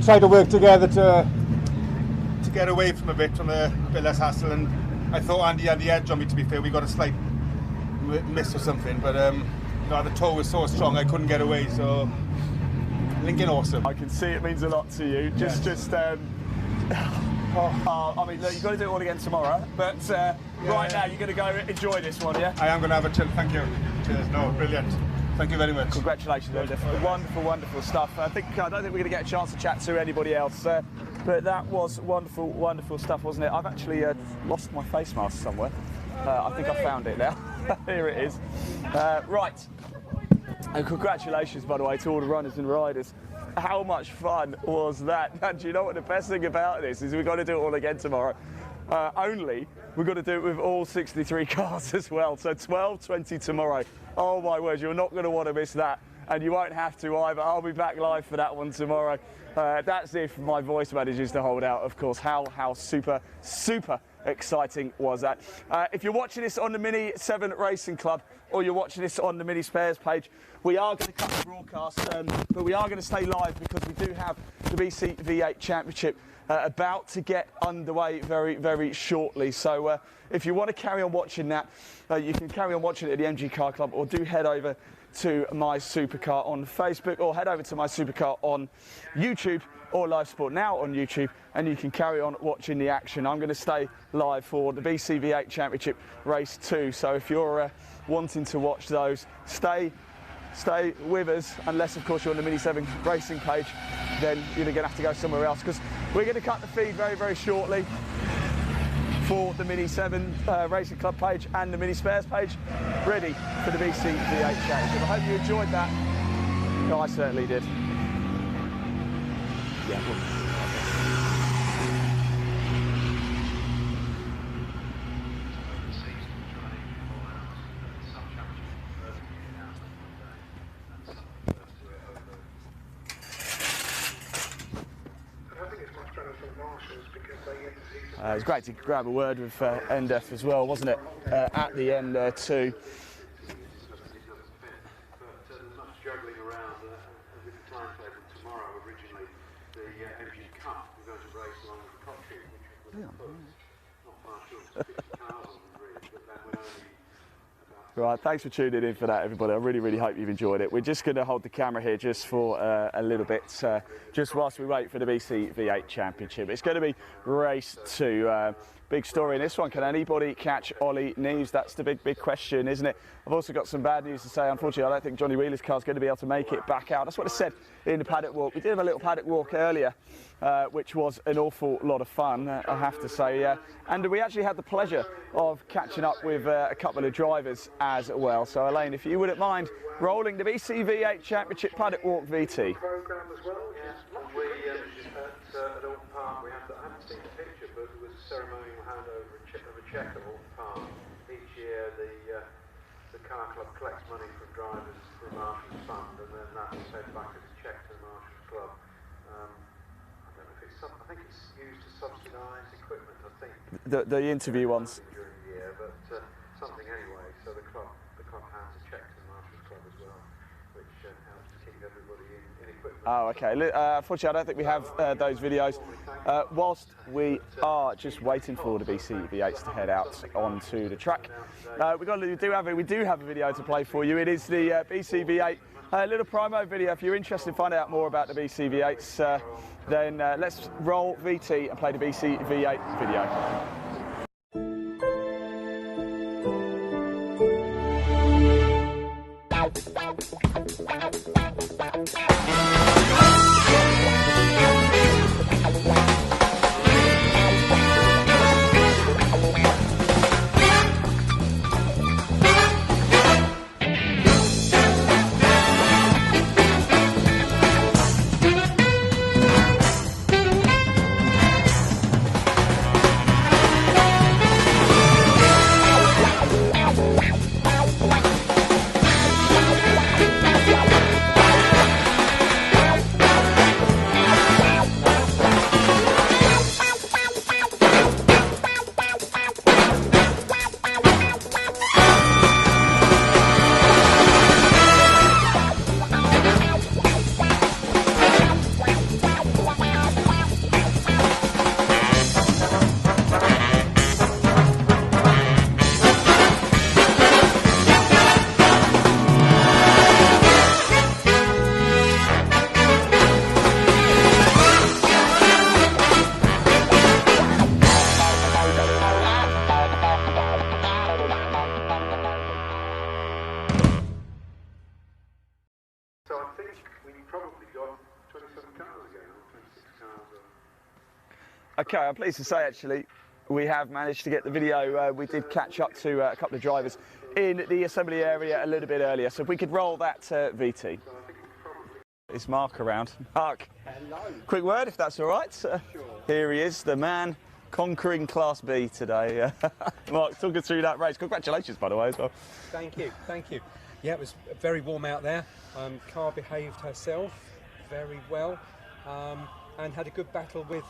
tried to work together to get away from a bit less hassle, and I thought Andy had the edge on me, to be fair. We got a slight miss or something, but no, the toe was so strong I couldn't get away, so Lincoln awesome. I can see it means a lot to you. I mean, look, you've got to do it all again tomorrow, but right now you're going to go enjoy this one, yeah? I am going to have a chill. Thank you. Cheers. No, brilliant. Thank you very much. Congratulations, Endeth. Wonderful, wonderthink I don't think we're going to get a chance to chat to anybody else, but that was wonderful, wonderful stuff, wasn't it? I've actually lost my face mask somewhere. I think I found it now. Here it is. Right. And congratulations, by the way, to all the runners and riders. How much fun was that? And do you know what the best thing about this is? We've got to do it all again tomorrow. Only we've got to do it with all 63 cars as well. So 12:20 tomorrow. Oh my word, you're not going to want to miss that. And you won't have to either. I'll be back live for that one tomorrow. That's if my voice manages to hold out, of course. How super, super exciting was that? If you're watching this on the Mini 7 Racing Club, or you're watching this on the Mini Spares page, we are going to cut the broadcast, but we are going to stay live because we do have the BCV8 Championship about to get underway very, very shortly. So if you want to carry on watching that, you can carry on watching it at the MG Car Club, or do head over to My Supercar on Facebook, or head over to My Supercar on YouTube, or Live Sport Now on YouTube, and you can carry on watching the action. I'm going to stay live for the BCV8 Championship Race 2, so if you're wanting to watch those, stay with us, unless of course you're on the Mini 7 racing page, then you're going to have to go somewhere else, because we're going to cut the feed very, very shortly for the Mini 7 Racing Club page and the Mini Spares page, ready for the BCV8 Championship. I hope you enjoyed that. No, I certainly did. Yeah. It was great to grab a word with NDEF as well, wasn't it, at the end there too. Juggling around with the timetable tomorrow. Originally, the MG Cup we're going to race along with the country, which was not far short of 50 cars on the grid, but then we're only about... Right, thanks for tuning in for that, everybody. I really, really hope you've enjoyed it. We're just going to hold the camera here just for a little bit, just whilst we wait for the BCV8 Championship. It's going to be race 2. Big story in this one. Can anybody catch Ollie Neves? That's the big question, isn't it? I've also got some bad news to say. Unfortunately, I don't think Johnny Wheeler's car is going to be able to make it back out. That's what it said in the paddock walk. We did have a little paddock walk earlier, which was an awful lot of fun, I have to say. And we actually had the pleasure of catching up with a couple of drivers as well. So, Elaine, if you wouldn't mind rolling the BCV8 Championship paddock walk VT. Program as well, yes. We at Alton Park, I haven't seen the picture, but there was a ceremonial handover of a cheque at Alton Park. Each year, the car club collects money from drivers for a Marshalls fund, and then that's fed back as a cheque to the Marshalls Club. I don't know if it's I think it's used to subsidise equipment. I think the interview ones. During the year, but something anyway. So the club hands a cheque to the Marshalls Club as well, which helps to keep everybody in equipment. Oh, okay. Unfortunately, I don't think we have those videos. Whilst we are just waiting for the BCV8s to head out onto the track, we do have a video to play for you. It is the BCV8 little promo video. If you're interested in finding out more about the BCV8s, then let's roll VT and play the BCV8 video. Okay, I'm pleased to say actually we have managed to get the video. We did catch up to a couple of drivers in the assembly area a little bit earlier, so if we could roll that VT. Is Mark around? Mark, hello. Quick word if that's all right. Sure. Here he is, the man conquering Class B today. Mark, talk us through that race. Congratulations, by the way, as well. Thank you, thank you. Yeah, it was very warm out there. Car behaved herself very well. And had a good battle with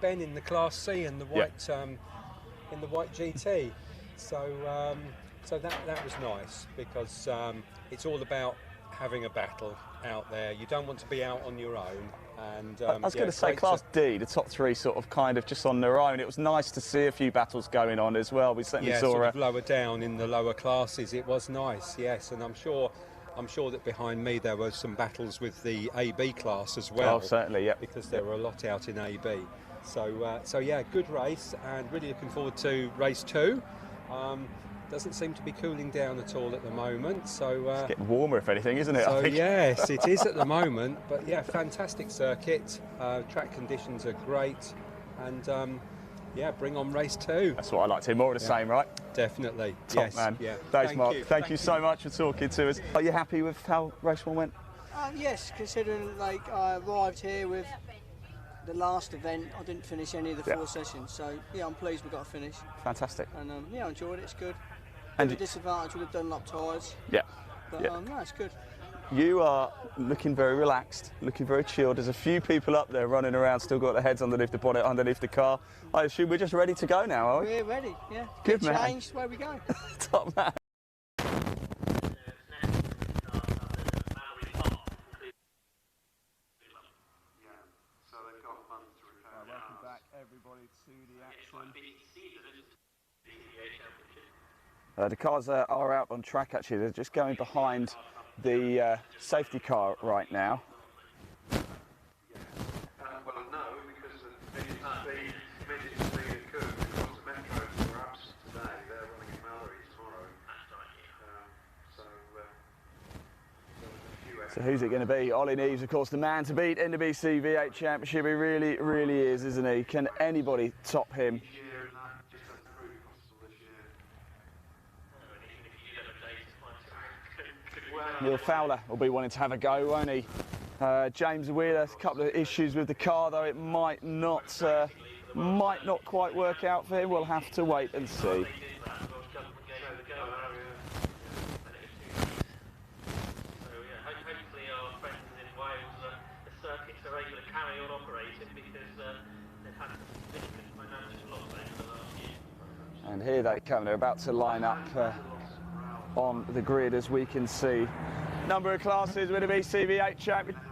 Ben in the Class C and the white in the white GT. So so that was nice, because it's all about having a battle out there. You don't want to be out on your own. And I was going to say, Class D, the top three sort of kind of just on their own. It was nice to see a few battles going on as well. We certainly saw sort of lower down in the lower classes. It was nice, yes, and I'm sure that behind me there were some battles with the AB class as well. Oh, certainly, yeah. Because there were a lot out in AB. So yeah, good race, and really looking forward to race 2. Doesn't seem to be cooling down at all at the moment, so it's getting warmer if anything, isn't it? So I think. yes, it is at the moment, but yeah, fantastic circuit. Track conditions are great, and yeah, bring on race 2. That's what I like to hear, more of the same, right? Definitely. Top yes. man. Yeah. Thanks, Mark. Thank you so much for talking to us. Are you happy with how race 1 went? Yes, considering like I arrived here with the last event, I didn't finish any of the 4 sessions, so yeah, I'm pleased we got a finish. Fantastic. And yeah, I enjoyed it. It's good. And the disadvantage with the Dunlop tyres. Yeah. But yeah. No, it's good. You are looking very relaxed, looking very chilled. There's a few people up there running around, still got their heads underneath the bonnet, underneath the car. I assume we're just ready to go now, are we? We're ready, yeah. Good man. Changed, where we go. Top man. Welcome back, everybody, to the action. The cars are out on track, actually. They're just going behind the safety car right now. Well, no, because the Mini Miglia Metro were absent today. They're running in Mallory tomorrow. So who's it going to be? Ollie Neves, of course, the man to beat in the BCV8 Championship. He really, really is, isn't he? Can anybody top him? Neil Fowler will be wanting to have a go, won't he? James Wheeler, a couple of issues with the car, though it might not quite work out for him. We'll have to wait and see. And here they come. They're about to line up on the grid, as we can see. Number of classes with a BCV8 Championship.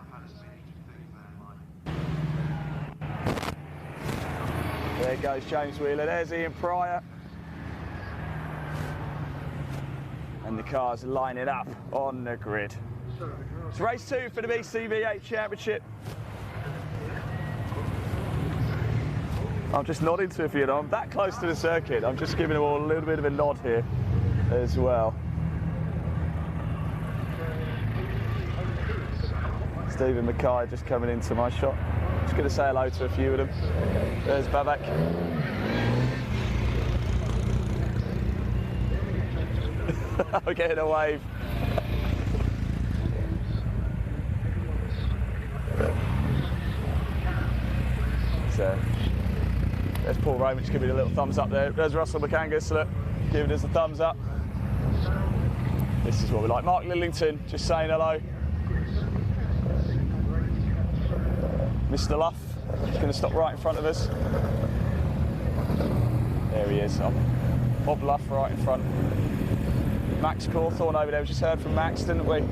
There goes James Wheeler. There's Ian Pryor. And the cars lining up on the grid. It's race 2 for the BCV8 Championship. I'm just nodding to a few. I'm that close to the circuit. I'm just giving them all a little bit of a nod here as well. Stephen Mackay just coming into my shot. Just going to say hello to a few of them. There's Paddock. I'm getting a wave. So, there's Paul Roman just giving me a little thumbs up there. There's Russell McAngus, look, giving us a thumbs up. This is what we like. Mark Lillington just saying hello. Mr. Luff, he's going to stop right in front of us. There he is, Bob Luff right in front. Max Cawthorne over there, we just heard from Max, didn't we?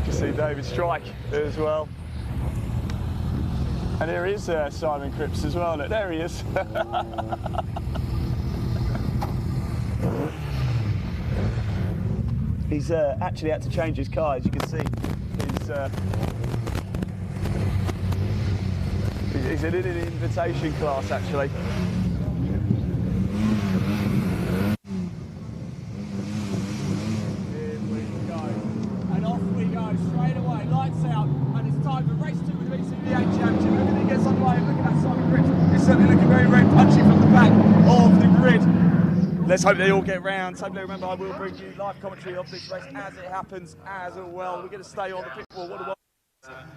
You see David Strike as well. And here is Simon Cripps as well, look, there he is. He's actually had to change his car, as you can see. He's in an invitation class, actually. Here we go. And off we go, straight away, lights out, and it's time for race 2 with the BCV8 Championship. Everything gets underway, look at that Simon Cripps. He's certainly looking very, very punchy from the back of the grid. Let's hope they all get round. Hope they remember I will bring you live commentary of this race as it happens as well. We're going to stay on the pit wall. What a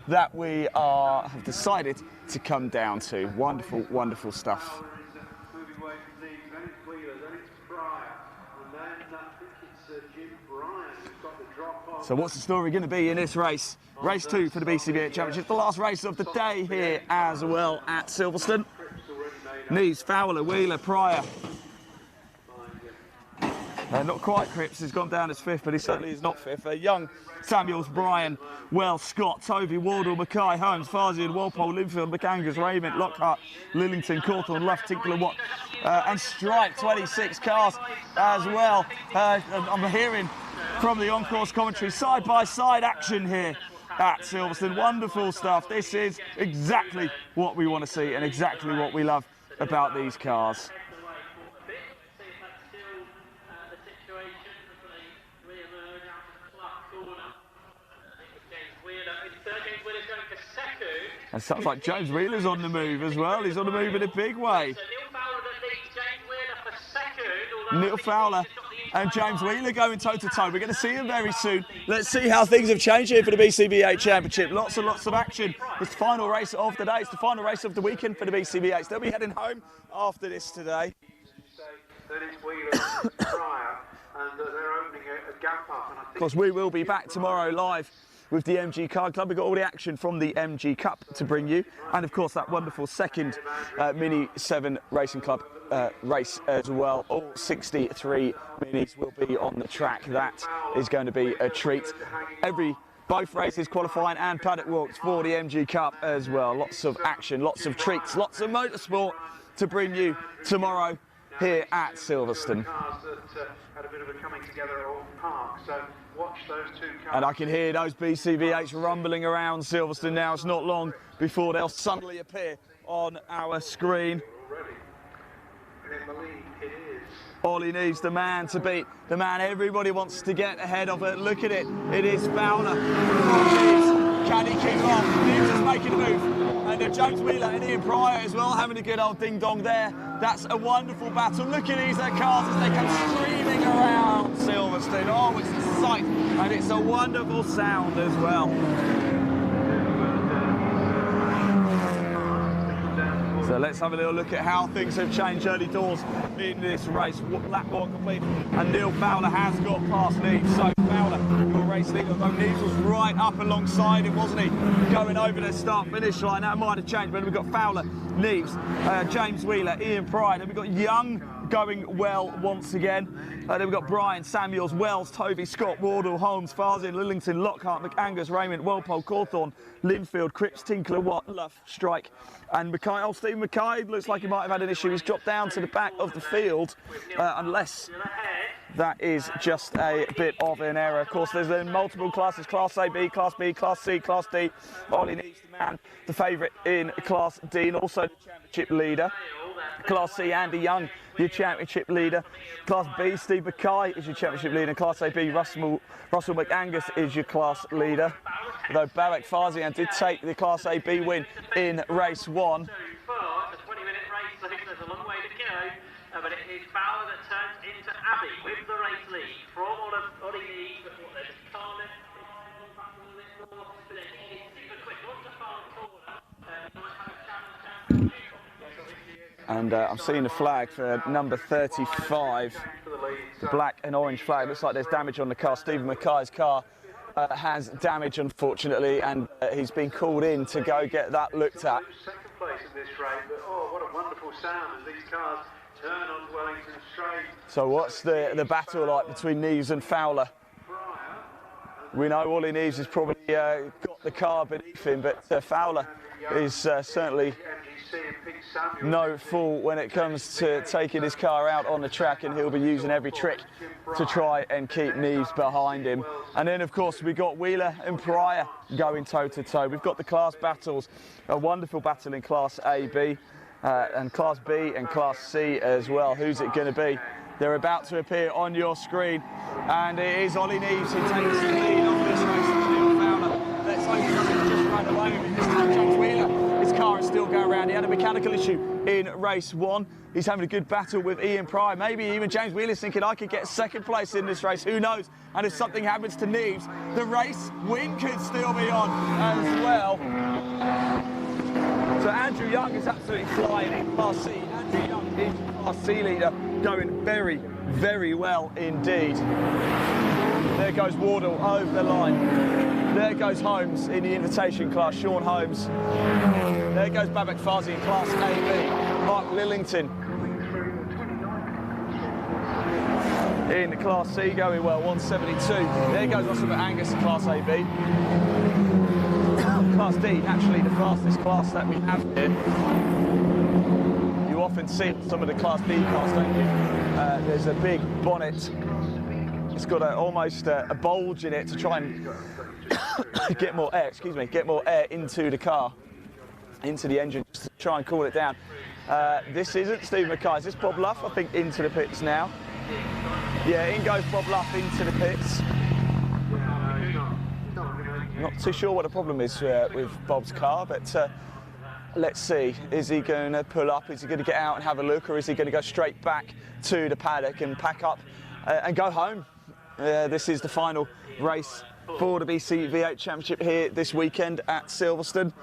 that we have decided to come down to. Wonderful, wonderful stuff. Moving away from these, then it's Wheeler, then it's Pryor, and then I think it's Jim Bryan who's got the So what's the story going to be in this race? Race 2 for the BCV8 Championship, the last race of the day here as well at Silverstone. Neves, Fowler, Wheeler, Pryor. Not quite Cripps, he's gone down as 5th, but he certainly is not 5th. Young, Samuels, Bryan, Wells, Scott, Tovey, Wardle, Mackay, Holmes, Farsian, Walpole, Linfield, McAngus, Raymond, Lockhart, Lillington, Cawthorne, Luff, Tinkler, Watt, and Stripe, 26 cars as well. I'm hearing from the on-course commentary, side-by-side action here at Silverstone. Wonderful stuff. This is exactly what we want to see and exactly what we love about these cars. And sounds like James Wheeler's on the move as well. He's on the move in a big way. Neil Fowler and James Wheeler going toe-to-toe. We're going to see him very soon. Let's see how things have changed here for the BCV8 Championship. Lots and lots of action. It's the final race of the day. It's the final race of the weekend for the BCV8s. They'll be heading home after this today. Of course, we will be back tomorrow live with the MG Card Club. We've got all the action from the MG Cup to bring you, and of course that wonderful second Mini 7 Racing Club race as well. All 63 minis will be on the track. That is going to be a treat. Both races qualifying and paddock walks for the MG Cup as well. Lots of action, lots of treats, lots of motorsport to bring you tomorrow here at Silverstone. And I can hear those BCV8s rumbling around Silverstone now. It's not long before they'll suddenly appear on our screen. Ollie Neves, the man to beat, the man everybody wants to get ahead of it. Look at it, it is Fowler. Can he keep on? Neves is making a move. And James Wheeler and Ian Pryor as well, having a good old ding-dong there. That's a wonderful battle. Look at these cars as they come streaming around Silverstone. Oh, it's a sight, and it's a wonderful sound as well. So let's have a little look at how things have changed early doors in this race. Lap 1 complete, and Neil Fowler has got past Neves. So Fowler, your race leader, although Neves was right up alongside him, wasn't he? Going over the start-finish line. That might have changed, but we've got Fowler, Neves, James Wheeler, Ian Pryor. Then we've got Young going well once again. Then we've got Bryan, Samuels, Wells, Tovey, Scott, Wardle, Holmes, Farsian, Lillington, Lockhart, McAngus, Raymond, Walpole, Cawthorne, Linfield, Cripps, Tinkler, Watt, Luff, Strike, and Mackay. Oh, Steve Mackay looks like he might have had an issue. He's dropped down to the back of the field, unless that is just a bit of an error. Of course, there's then multiple classes: Class A, B, Class B, Class C, Class D. Ollie Neves, the man, the favourite in Class D, and also the championship leader. Class C, Andy Young, your championship leader. Class B, Steve Mackay is your championship leader. And Class AB, Russell McAngus is your class leader. Though Paddock Farsian did take the Class AB win in race 1. It's a 20-minute race, so there's a long way to go. But it is Fowler that turns into Abbey with the race lead from Ollie Neves. But what there's Carlin, back a little bit more, but then he is super quick. Wants to find a corner. Might have a challenge. And I'm seeing the flag for number 35, the black and orange flag. Looks like there's damage on the car. Stephen Mackay's car has damage, unfortunately, and he's been called in to go get that looked at. Second place in this race, but oh, what a wonderful sound as these cars turn on Wellington Straight. So what's the battle like between Neves and Fowler? We know Ollie Neves has probably got the car beneath him, but Fowler is certainly no fool when it comes to taking his car out on the track, and he'll be using every trick to try and keep Neves behind him. And then, of course, we've got Wheeler and Pryor going toe-to-toe. We've got the class battles, a wonderful battle in Class AB and Class B and Class C as well. Who's it going to be? They're about to appear on your screen, and it is Ollie Neves who takes the lead on this race. Neil Fowler, let's hope he doesn't just run away with it this time. James Wheeler, his car is still going around. He had a mechanical issue in race 1. He's having a good battle with Ian Pryor. Maybe even James Wheeler's thinking, I could get second place in this race. Who knows? And if something happens to Neves, the race win could still be on as well. So Andrew Young is absolutely flying in Class C. Andrew Young is Class C leader, going very, very well indeed. There goes Wardle over the line. There goes Holmes in the invitation class, Sean Holmes. There goes Paddock in class AB. Mark Lillington in the class C going well, 172. There goes Russell Angus in class AB. Class D, naturally the fastest class that we have here. You often see some of the class B cars, don't you? There's a big bonnet. It's got almost a bulge in it to try and get more air, get more air into the car, into the engine, just to try and cool it down. This isn't Stephen Mackay. Is this Bob Luff? I think into the pits now. Yeah, in goes Bob Luff into the pits. Not too sure what the problem is with Bob's car, but let's see. Is he going to pull up? Is he going to get out and have a look, or is he going to go straight back to the paddock and pack up and go home? This is the final race for the BCV8 Championship here this weekend at Silverstone.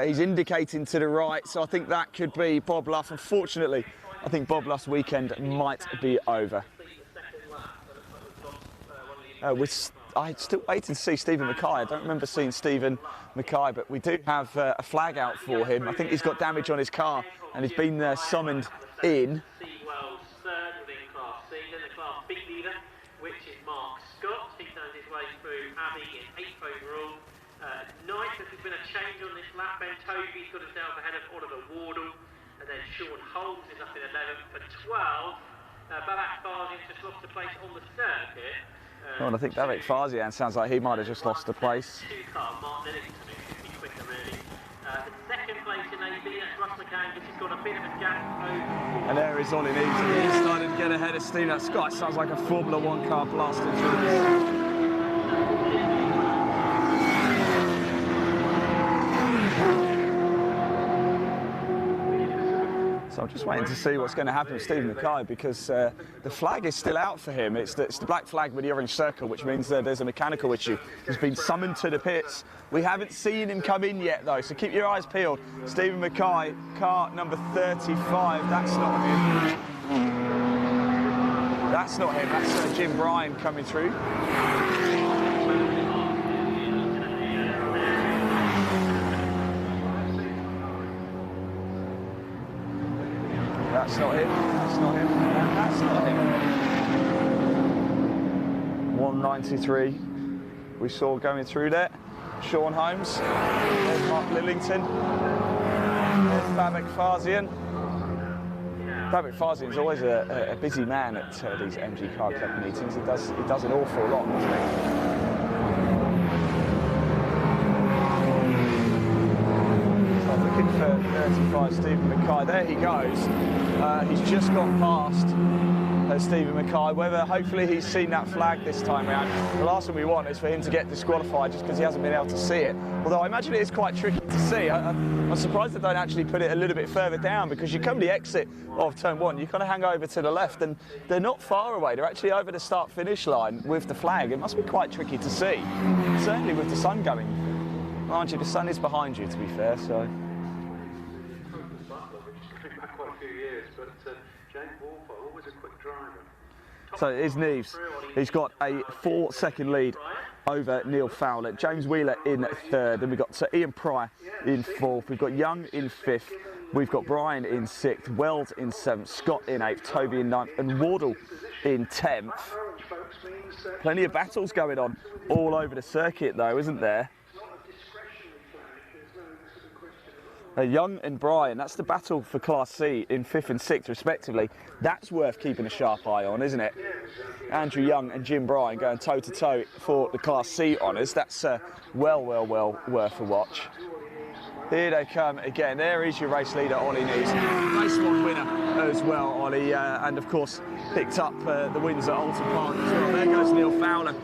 He's indicating to the right, so I think that could be Bob Luff. Unfortunately, I think Bob Luff's weekend might be over. I still waiting to see Stephen Mackay. I don't remember seeing Stephen Mackay, but we do have a flag out for him. I think he's got damage on his car and he's been summoned in. There's been a change on this lap. Ben Toby's got himself ahead of Oliver Wardle, and then Sean Holmes is up in 11th for 12. Babak Farzian just lost a place on the circuit. Oh, and I think Babak Farzian sounds like he might have just lost a place. Mark Lillington, who should be quicker really. The second place in AB, that's Russ McCann, which has got a bit of a gap over. And there is Ollie Neves. He's starting to get ahead of steam. That Scott sounds like a Formula 1 car blasting through this. So I'm just waiting to see what's going to happen with Stephen Mackay, because the flag is still out for him. It's the black flag with the orange circle, which means there's a mechanical issue. He's been summoned to the pits. We haven't seen him come in yet, though, so keep your eyes peeled. Stephen Mackay, car number 35. That's not him. That's not him. That's Jim Bryan coming through. That's not him, that's not him, that's not him. 193 we saw going through there. Sean Holmes, there's Mark Lillington, there's Babak Farzian. Babak Farzian's always a busy man at these MG Car Club meetings. He does an awful lot, doesn't he? Looking for 35, Stephen Mackay. There he goes. He's just got past Stephen Mackay. Whether hopefully he's seen that flag this time around. The last thing we want is for him to get disqualified just because he hasn't been able to see it. Although I imagine it is quite tricky to see. I'm surprised they don't actually put it a little bit further down, because you come to the exit of turn 1, you kind of hang over to the left, and they're not far away. They're actually over the start-finish line with the flag. It must be quite tricky to see, certainly with the sun going. Mind you, the sun is behind you, to be fair, so. So here's Neves. He's got a 4-second lead over Neil Fowler. James Wheeler in 3rd. Then we've got Ian Pryor in 4th. We've got Young in 5th. We've got Bryan in 6th. Weld in 7th. Scott in 8th. Toby in 9th. And Wardle in 10th. Plenty of battles going on all over the circuit, though, isn't there? Young and Bryan, that's the battle for Class C in 5th and 6th respectively. That's worth keeping a sharp eye on, isn't it? Andrew Young and Jim Bryan going toe-to-toe for the Class C honours. That's well worth a watch. Here they come again. There is your race leader, Ollie Neves. Race 1 winner as well, Ollie, and of course picked up the wins at Alton Park as well. There goes Neil Fowler,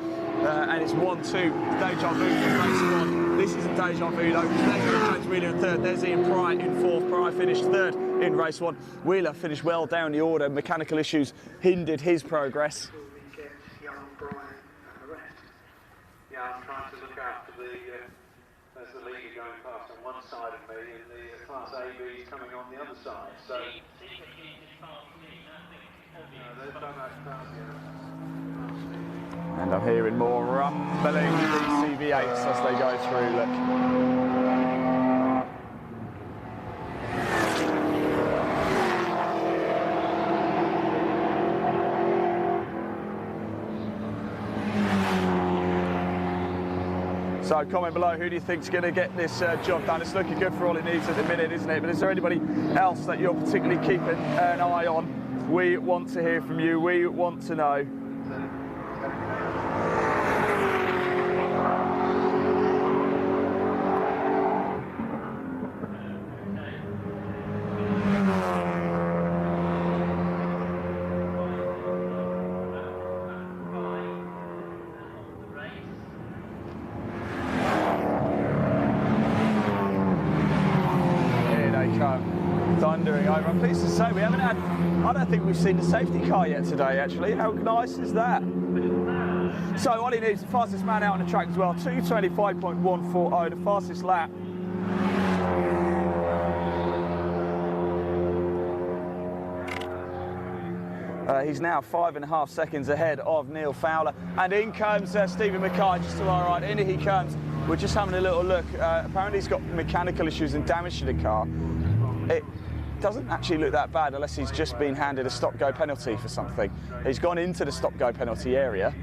and it's 1-2. Deja vu for race 1. This is a deja vu though. There goes James Wheeler in 3rd. There's Ian Pryor in 4th. Pryor finished 3rd in race 1. Wheeler finished well down the order. Mechanical issues hindered his progress. Yeah, I'm trying to look after there's the leader going past on one side of me, and the Class AB is coming on the other side. So there's Babak Farzian. And I'm hearing more rumbling BCV8s as they go through, look. So comment below, who do you think's going to get this job done? It's looking good for all it needs at the minute, isn't it? But is there anybody else that you're particularly keeping an eye on? We want to hear from you. We want to know. Thundering over. I'm pleased to say we haven't had, I don't think we've seen the safety car yet today actually. How nice is that? So all he needs, the fastest man out on the track as well, 2:25.140, the fastest lap. He's now 5.5 seconds ahead of Neil Fowler. And in comes Stephen Mackay just to our right. In he comes. We're just having a little look. Apparently he's got mechanical issues and damage to the car. It doesn't actually look that bad unless he's just been handed a stop-go penalty for something. He's gone into the stop-go penalty area.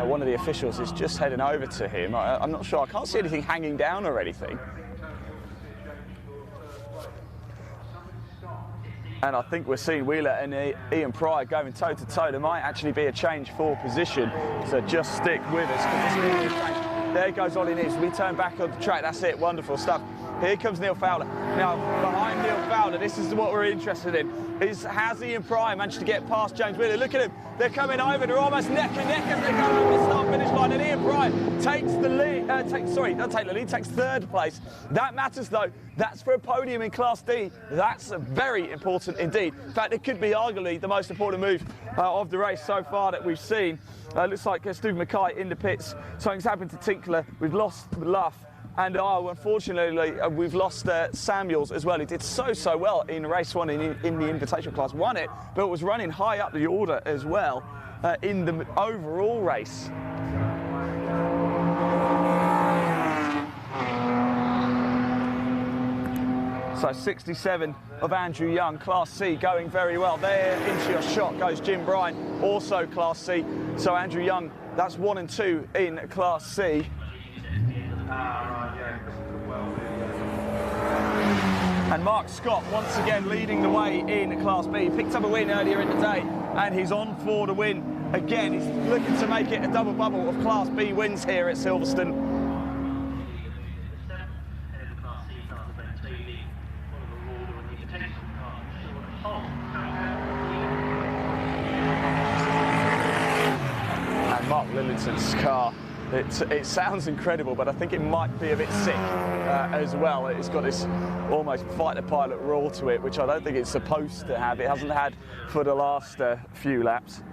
One of the officials is just heading over to him. I'm not sure. I can't see anything hanging down or anything. And I think we're seeing Wheeler and Ian Pryor going toe-to-toe. There might actually be a change for position, so just stick with us. There goes Ollie Neves. We turn back on the track. That's it. Wonderful stuff. Here comes Neil Fowler. Now, behind Neil Fowler, this is what we're interested in, has Ian Pryor managed to get past James Wheeler? Look at him. They're coming over. They're almost neck and neck as they go over the start-finish line. And Ian Pryor takes the lead, takes third place. That matters, though. That's for a podium in Class D. That's very important indeed. In fact, it could be arguably the most important move of the race so far that we've seen. Looks like Stephen Mackay in the pits. Something's happened to Tinkler. We've lost Luff. And unfortunately, we've lost Samuels as well. He did so well in race one in the Invitational class. Won it, but was running high up the order as well in the overall race. So 67 of Andrew Young, Class C, going very well. There into your shot goes Jim Bryan, also Class C. So Andrew Young, that's 1 and 2 in Class C. And Mark Scott once again leading the way in Class B. He picked up a win earlier in the day and he's on for the win again. He's looking to make it a double bubble of Class B wins here at Silverstone. And Mark Lillington's car, it sounds incredible, but I think it might be a bit sick as well. It's got this almost fighter pilot roar to it, which I don't think it's supposed to have. It hasn't had for the last few laps.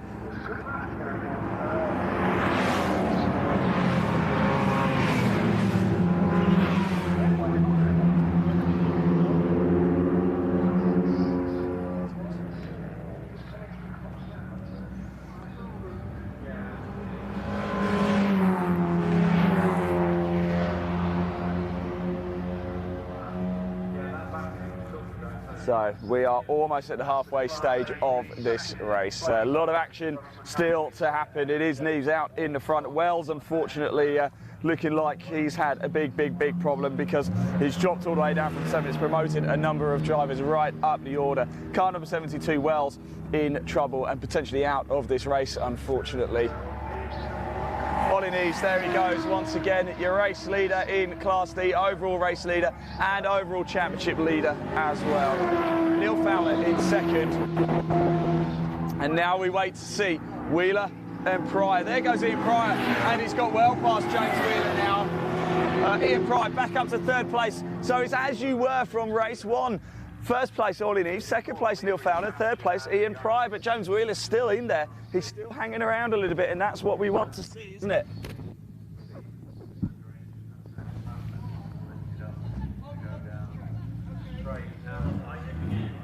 So we are almost at the halfway stage of this race. A lot of action still to happen. It is Neves out in the front. Wells, unfortunately, looking like he's had a big problem because he's dropped all the way down from 7th. It's promoted a number of drivers right up the order. Car number 72, Wells, in trouble and potentially out of this race, unfortunately. Ollie Neves, there he goes once again, your race leader in Class D, overall race leader and overall championship leader as well. Neil Fowler in second. And now we wait to see Wheeler and Pryor. There goes Ian Pryor, and he's got well past James Wheeler now. Ian Pryor back up to third place. So it's as you were from race one. First place, Ollie Neves. Second place, Neil Fowler. Third place, Ian Pryor. But James Wheeler's still in there. He's still hanging around a little bit, and that's what we want to see, isn't it?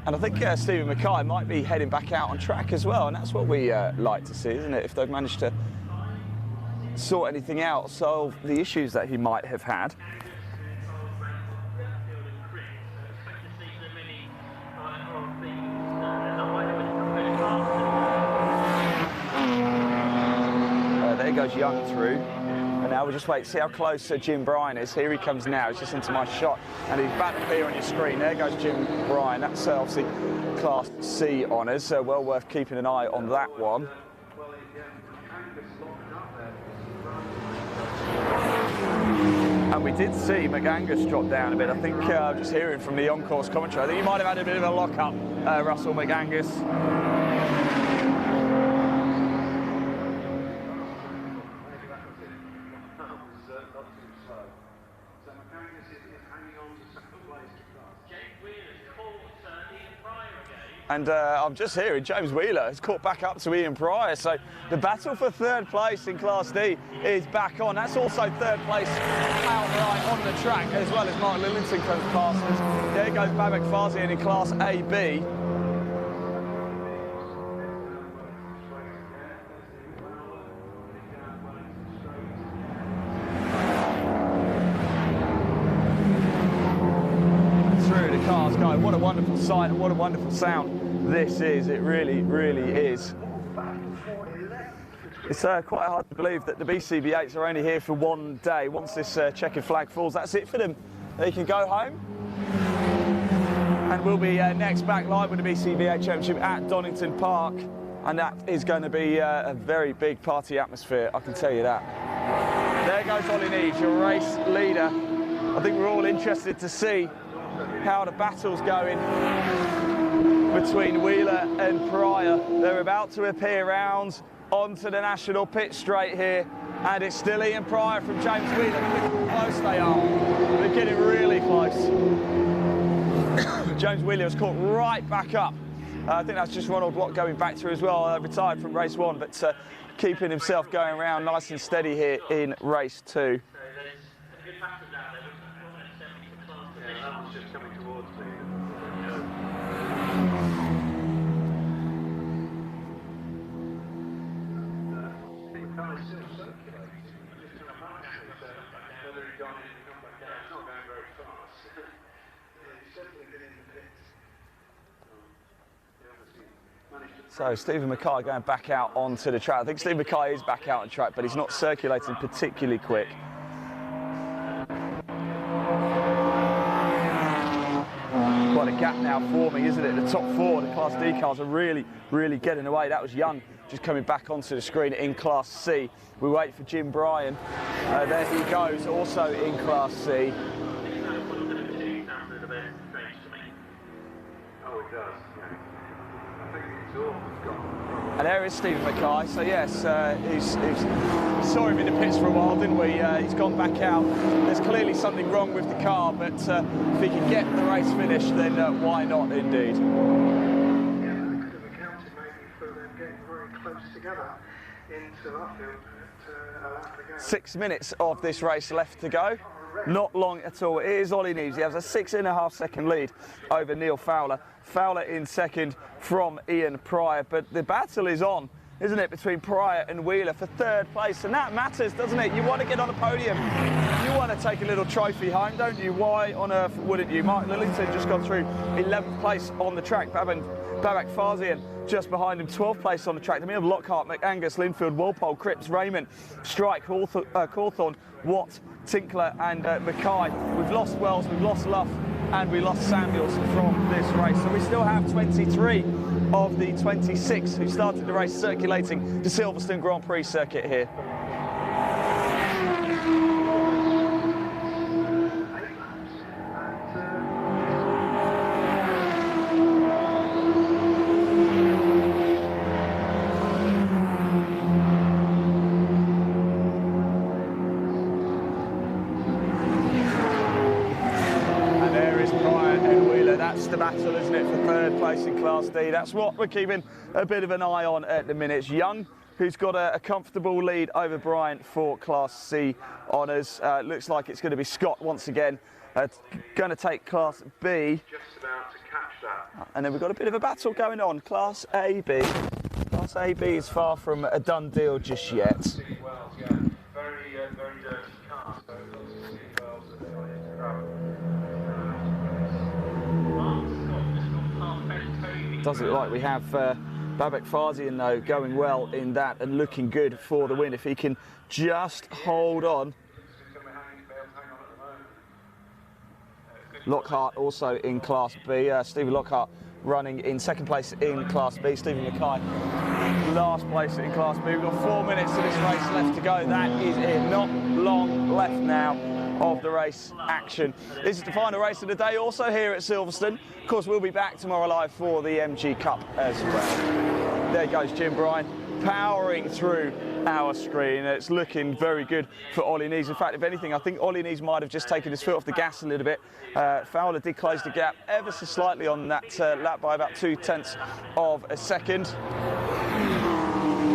And I think Stephen Mackay might be heading back out on track as well, and that's what we like to see, isn't it? If they've managed to sort anything out, solve the issues that he might have had. There goes Young through. And now we'll just wait to see how close Jim Bryan is. Here he comes now, he's just into my shot. And he's back up here on your screen. There goes Jim Bryan. That's obviously Class C honours, so well worth keeping an eye on that one. And we did see McAngus drop down a bit. I think just hearing from the on-course commentary, I think he might have had a bit of a lock-up, Russell McAngus. And I'm just hearing James Wheeler has caught back up to Ian Pryor. So the battle for third place in Class D is back on. That's also third place outright on the track, as well as Mark Lillington comes past us. There goes Babak Farzian in Class AB. What a wonderful sight and what a wonderful sound this is. It really, really is. It's quite hard to believe that the BCV8s are only here for one day. Once this checkered flag falls, that's it for them. They can go home. And we'll be next back live with the BCV8 Championship at Donington Park. And that is going to be a very big party atmosphere, I can tell you that. There goes Ollie Neves, your race leader. I think we're all interested to see how the battle's going between Wheeler and Pryor. They're about to appear round onto the national pit straight here, and it's still Ian Pryor from James Wheeler. Look how close they are. They're getting really close. James Wheeler has caught right back up. I think that's just Ronald Watt going back through as well, retired from race 1, but keeping himself going around nice and steady here in race 2. So Stephen Mackay going back out onto the track. I think Stephen Mackay is back out on track, but he's not circulating particularly quick. Quite a gap now forming, isn't it? The top 4, the Class D cars are really, really getting away. That was Young just coming back onto the screen in Class C. We wait for Jim Bryan. There he goes, also in Class C. And there is Stephen Mackay. So yes, we saw him in the pits for a while, didn't we? He's gone back out. There's clearly something wrong with the car, but if he can get the race finished, then why not indeed? Yeah, that could have accounted maybe for them getting very close together into our field at a lap to go. 6 minutes of this race left to go. Not long at all. It is Ollie Neves. He has a 6.5 second lead over Neil Fowler. Fowler in second from Ian Pryor. But the battle is on, isn't it, between Pryor and Wheeler for third place. And that matters, doesn't it? You want to get on the podium. You want to take a little trophy home, don't you? Why on earth wouldn't you? Mark Lillington just got through 11th place on the track. Babak Farzian just behind him, 12th place on the track. I mean, Lockhart, McAngus, Linfield, Walpole, Cripps, Raymond, Strike, Cawthorne, Watt, Tinkler and Mackay. We've lost Wells, we've lost Luff and we lost Samuels from this race. So we still have 23 of the 26 who started the race circulating the Silverstone Grand Prix circuit here. The battle, isn't it, for third place in Class D? That's what we're keeping a bit of an eye on at the minute. It's Young, who's got a comfortable lead over Bryant for Class C honours. Looks like it's going to be Scott once again, going to take Class B. Just about to catch And then we've got a bit of a battle going on. Class AB. Class AB is far from a done deal just yet. Wells, yeah. Very dirty car, so those are Steve Wells that they wanted to grab. Does look like we have Babak Farzian though going well in that and looking good for the win if he can just hold on. Lockhart also in Class B. Stephen Lockhart running in second place in Class B. Stephen Mackay last place in Class B. We've got 4 minutes of this race left to go. That is it. Not long left now of the race action. This is the final race of the day, also here at Silverstone. Of course, we'll be back tomorrow live for the MG Cup as well. There goes Jim Bryan, powering through our screen. It's looking very good for Ollie Nees. In fact, if anything, I think Ollie Nees might have just taken his foot off the gas a little bit. Fowler did close the gap ever so slightly on that lap by about 0.2 of a second.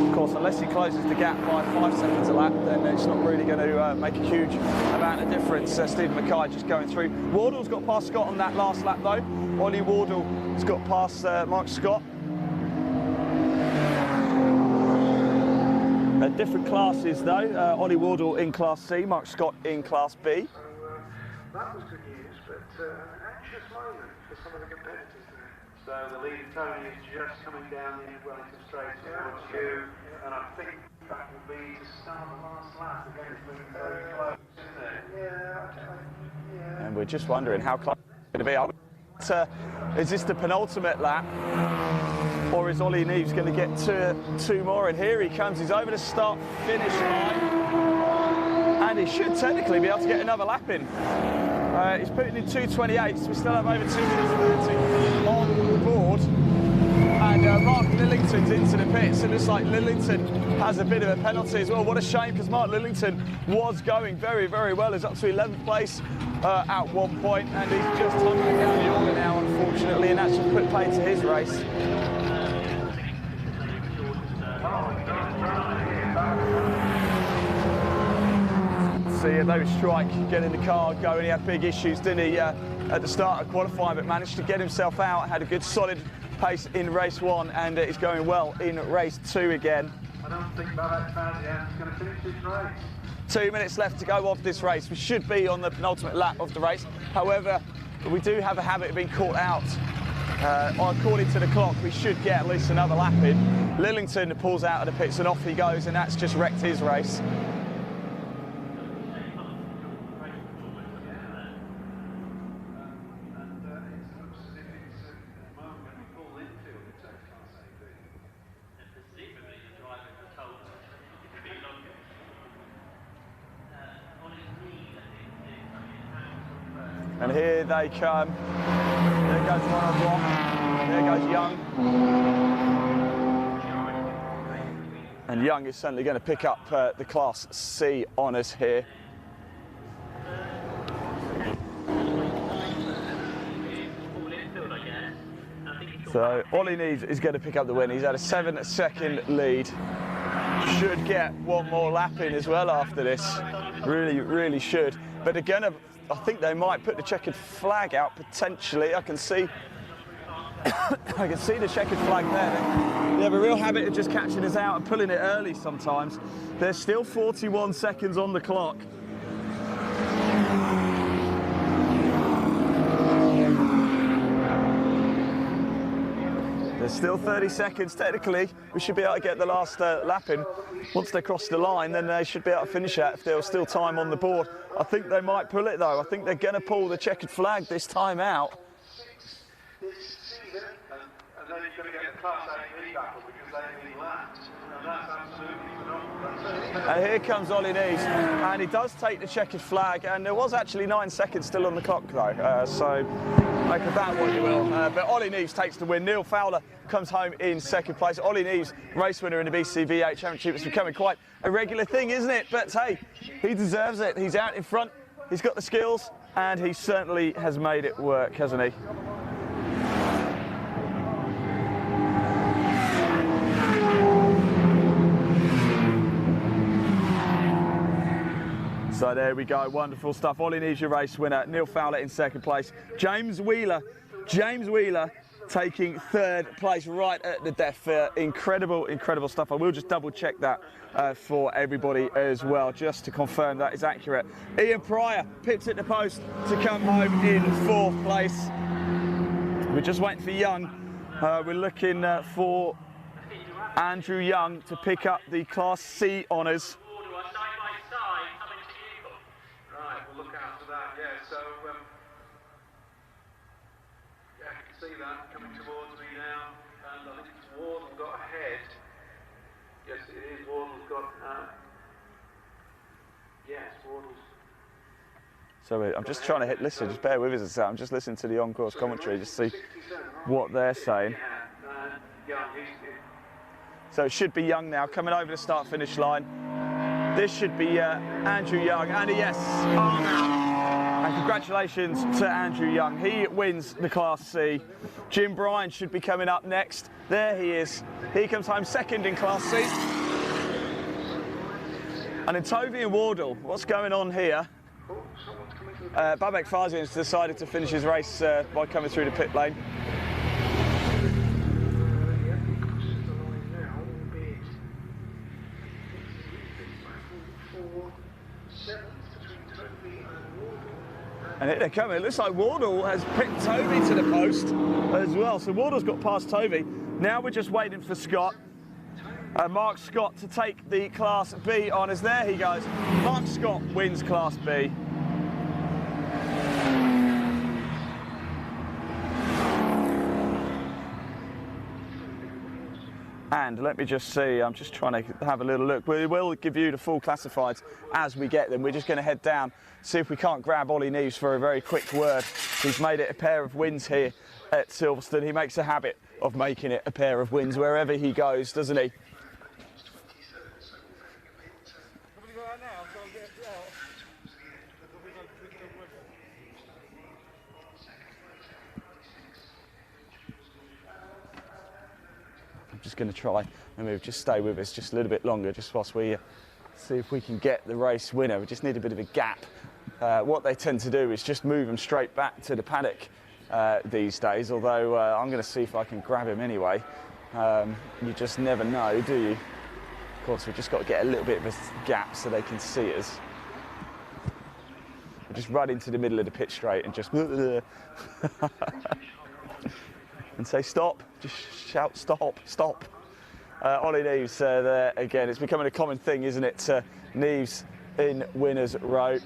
Of course, unless he closes the gap by 5 seconds a lap, then it's not really going to make a huge amount of difference. Stephen Mackay just going through. Wardle's got past Scott on that last lap though. Ollie Wardle has got past Mark Scott. Different classes though. Ollie Wardle in Class C, Mark Scott in Class B. So that was good news, but an anxious moment for some of the competitors there. So the lead Tony is just coming down the Wellington Straight towards you, and I think that will be to start the last lap. Again, it's moving very close, isn't it? Yeah. And we're just wondering how close it's going to be. Is this the penultimate lap? Or is Ollie Neves going to get two more? And here he comes. He's over the start-finish line. And he should technically be able to get another lap in. He's putting in 2:28, so we still have over 2 minutes 30 on board. And Mark Lillington's into the pits. It looks like Lillington has a bit of a penalty as well. What a shame, because Mark Lillington was going very, very well. He's up to 11th place at one point, and he's just tumbling down the order now, unfortunately, and that's just put paid to his race. See David Strike getting the car going. He had big issues, didn't he, at the start of qualifying, but managed to get himself out. Had a good solid pace in race 1, and he's going well in race 2 again. I don't think Babak Farzian is going to finish this race. 2 minutes left to go of this race. We should be on the penultimate lap of the race. However, we do have a habit of being caught out. According to the clock, we should get at least another lap in. Lillington pulls out of the pits and off he goes, and that's just wrecked his race. And here they come. There goes one on block. There goes Young. And Young is certainly going to pick up the Class C honours here. So Ollie Neves is going to pick up the win. He's had a 7-second lead. Should get one more lap in as well after this. Really, really should. But they're going to, I think they might put the checkered flag out potentially. I can see the checkered flag there. They have a real habit of just catching us out and pulling it early sometimes. There's still 41 seconds on the clock. There's still 30 seconds. Technically, we should be able to get the last lap in. Once they cross the line, then they should be able to finish that if there was still time on the board. I think they might pull it though. I think they're going to pull the checkered flag this time out. This season, and then you're going to get the Class A battle because they've been lapped, and that's absolutely phenomenal. And here comes Ollie Neves, and he does take the checkered flag, and there was actually 9 seconds still on the clock though, so make of that what you will. But Ollie Neves takes the win. Neil Fowler comes home in second place. Ollie Neves, race winner in the BCV8 Championship. It's becoming quite a regular thing, isn't it? But hey, he deserves it. He's out in front, he's got the skills, and he certainly has made it work, hasn't he? So there we go, wonderful stuff. Ollie Neves, your race winner. Neil Fowler in second place. James Wheeler taking 3rd place right at the death. Incredible stuff. I will just double check that for everybody as well, just to confirm that is accurate. Ian Pryor pits at the post to come home in 4th place. We're just waiting for Young. We're looking for Andrew Young to pick up the Class C honours. Right, we'll look out for that, yeah. So, yeah, I can see that coming towards me now. And I think it's Wardle got ahead. Yes, it is. Wardle's got, yes, Wardle's. So I'm just trying to listen, just bear with us. I'm just listening to the on-course commentary, just see what they're saying. So it should be Young now, coming over the start-finish line. This should be Andrew Young, and yes, and congratulations to Andrew Young. He wins the Class C. Jim Bryan should be coming up next. There he is. He comes home 2nd in Class C. And then Tovey and Wardle, what's going on here? Babak Farzian's decided to finish his race by coming through the pit lane. And here they come. It looks like Wardle has picked Tovey to the post as well. So Wardle's got past Tovey. Now we're just waiting for Scott. Mark Scott to take the Class B honours. There he goes. Mark Scott wins Class B. And let me just see, I'm just trying to have a little look. We will give you the full classifieds as we get them. We're just going to head down, see if we can't grab Ollie Neves for a very quick word. He's made it a pair of wins here at Silverstone. He makes a habit of making it a pair of wins wherever he goes, doesn't he? Just going to try and move, just stay with us just a little bit longer, just whilst we see if we can get the race winner. We just need a bit of a gap. What they tend to do is just move them straight back to the paddock these days, although I'm going to see if I can grab him anyway. You just never know, do you? Of course, we've just got to get a little bit of a gap so they can see us. We'll just run into the middle of the pit straight and just and say stop, just shout stop, stop. Ollie Neves there again. It's becoming a common thing, isn't it? Neves in winner's row.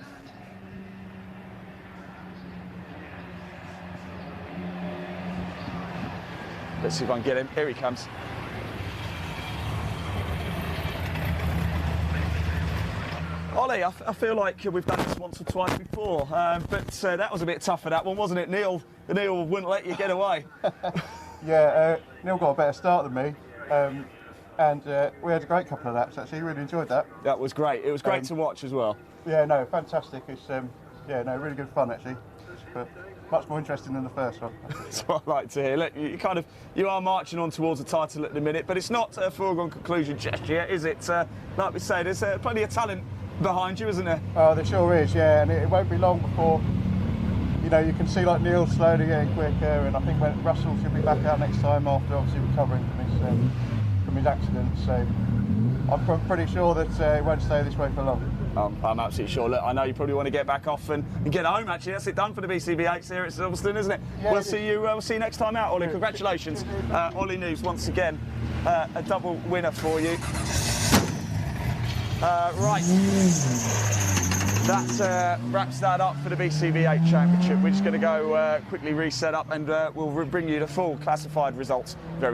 Let's see if I can get him. Here he comes. Ollie, I feel like we've done this once or twice before, but that was a bit tougher, that one, wasn't it? Neil wouldn't let you get away. Yeah, Neil got a better start than me, and we had a great couple of laps, actually. Really enjoyed that. That was great. It was great to watch as well. Yeah, no, fantastic. It's yeah, no, really good fun, actually. But much more interesting than the first one. That's what I like to hear. Look, you are marching on towards the title at the minute, but it's not a foregone conclusion just yet, is it? Like we say, there's plenty of talent behind you, isn't there? Oh, there sure is, yeah, and it won't be long before, you know, you can see like Neil slowly getting quicker, and I think when Russell should be back out next time after obviously recovering from his accident, so I'm pretty sure that it won't stay this way for long. I'm absolutely sure. Look, I know you probably want to get back off and get home. Actually, that's it done for the BCV8 here at Silverstone, isn't it? Yeah, we'll see you next time out, Ollie. Congratulations, Ollie Neves once again, a double winner for you. Right, that wraps that up for the BCV8 Championship. We're just going to go quickly reset up, and we'll bring you the full classified results very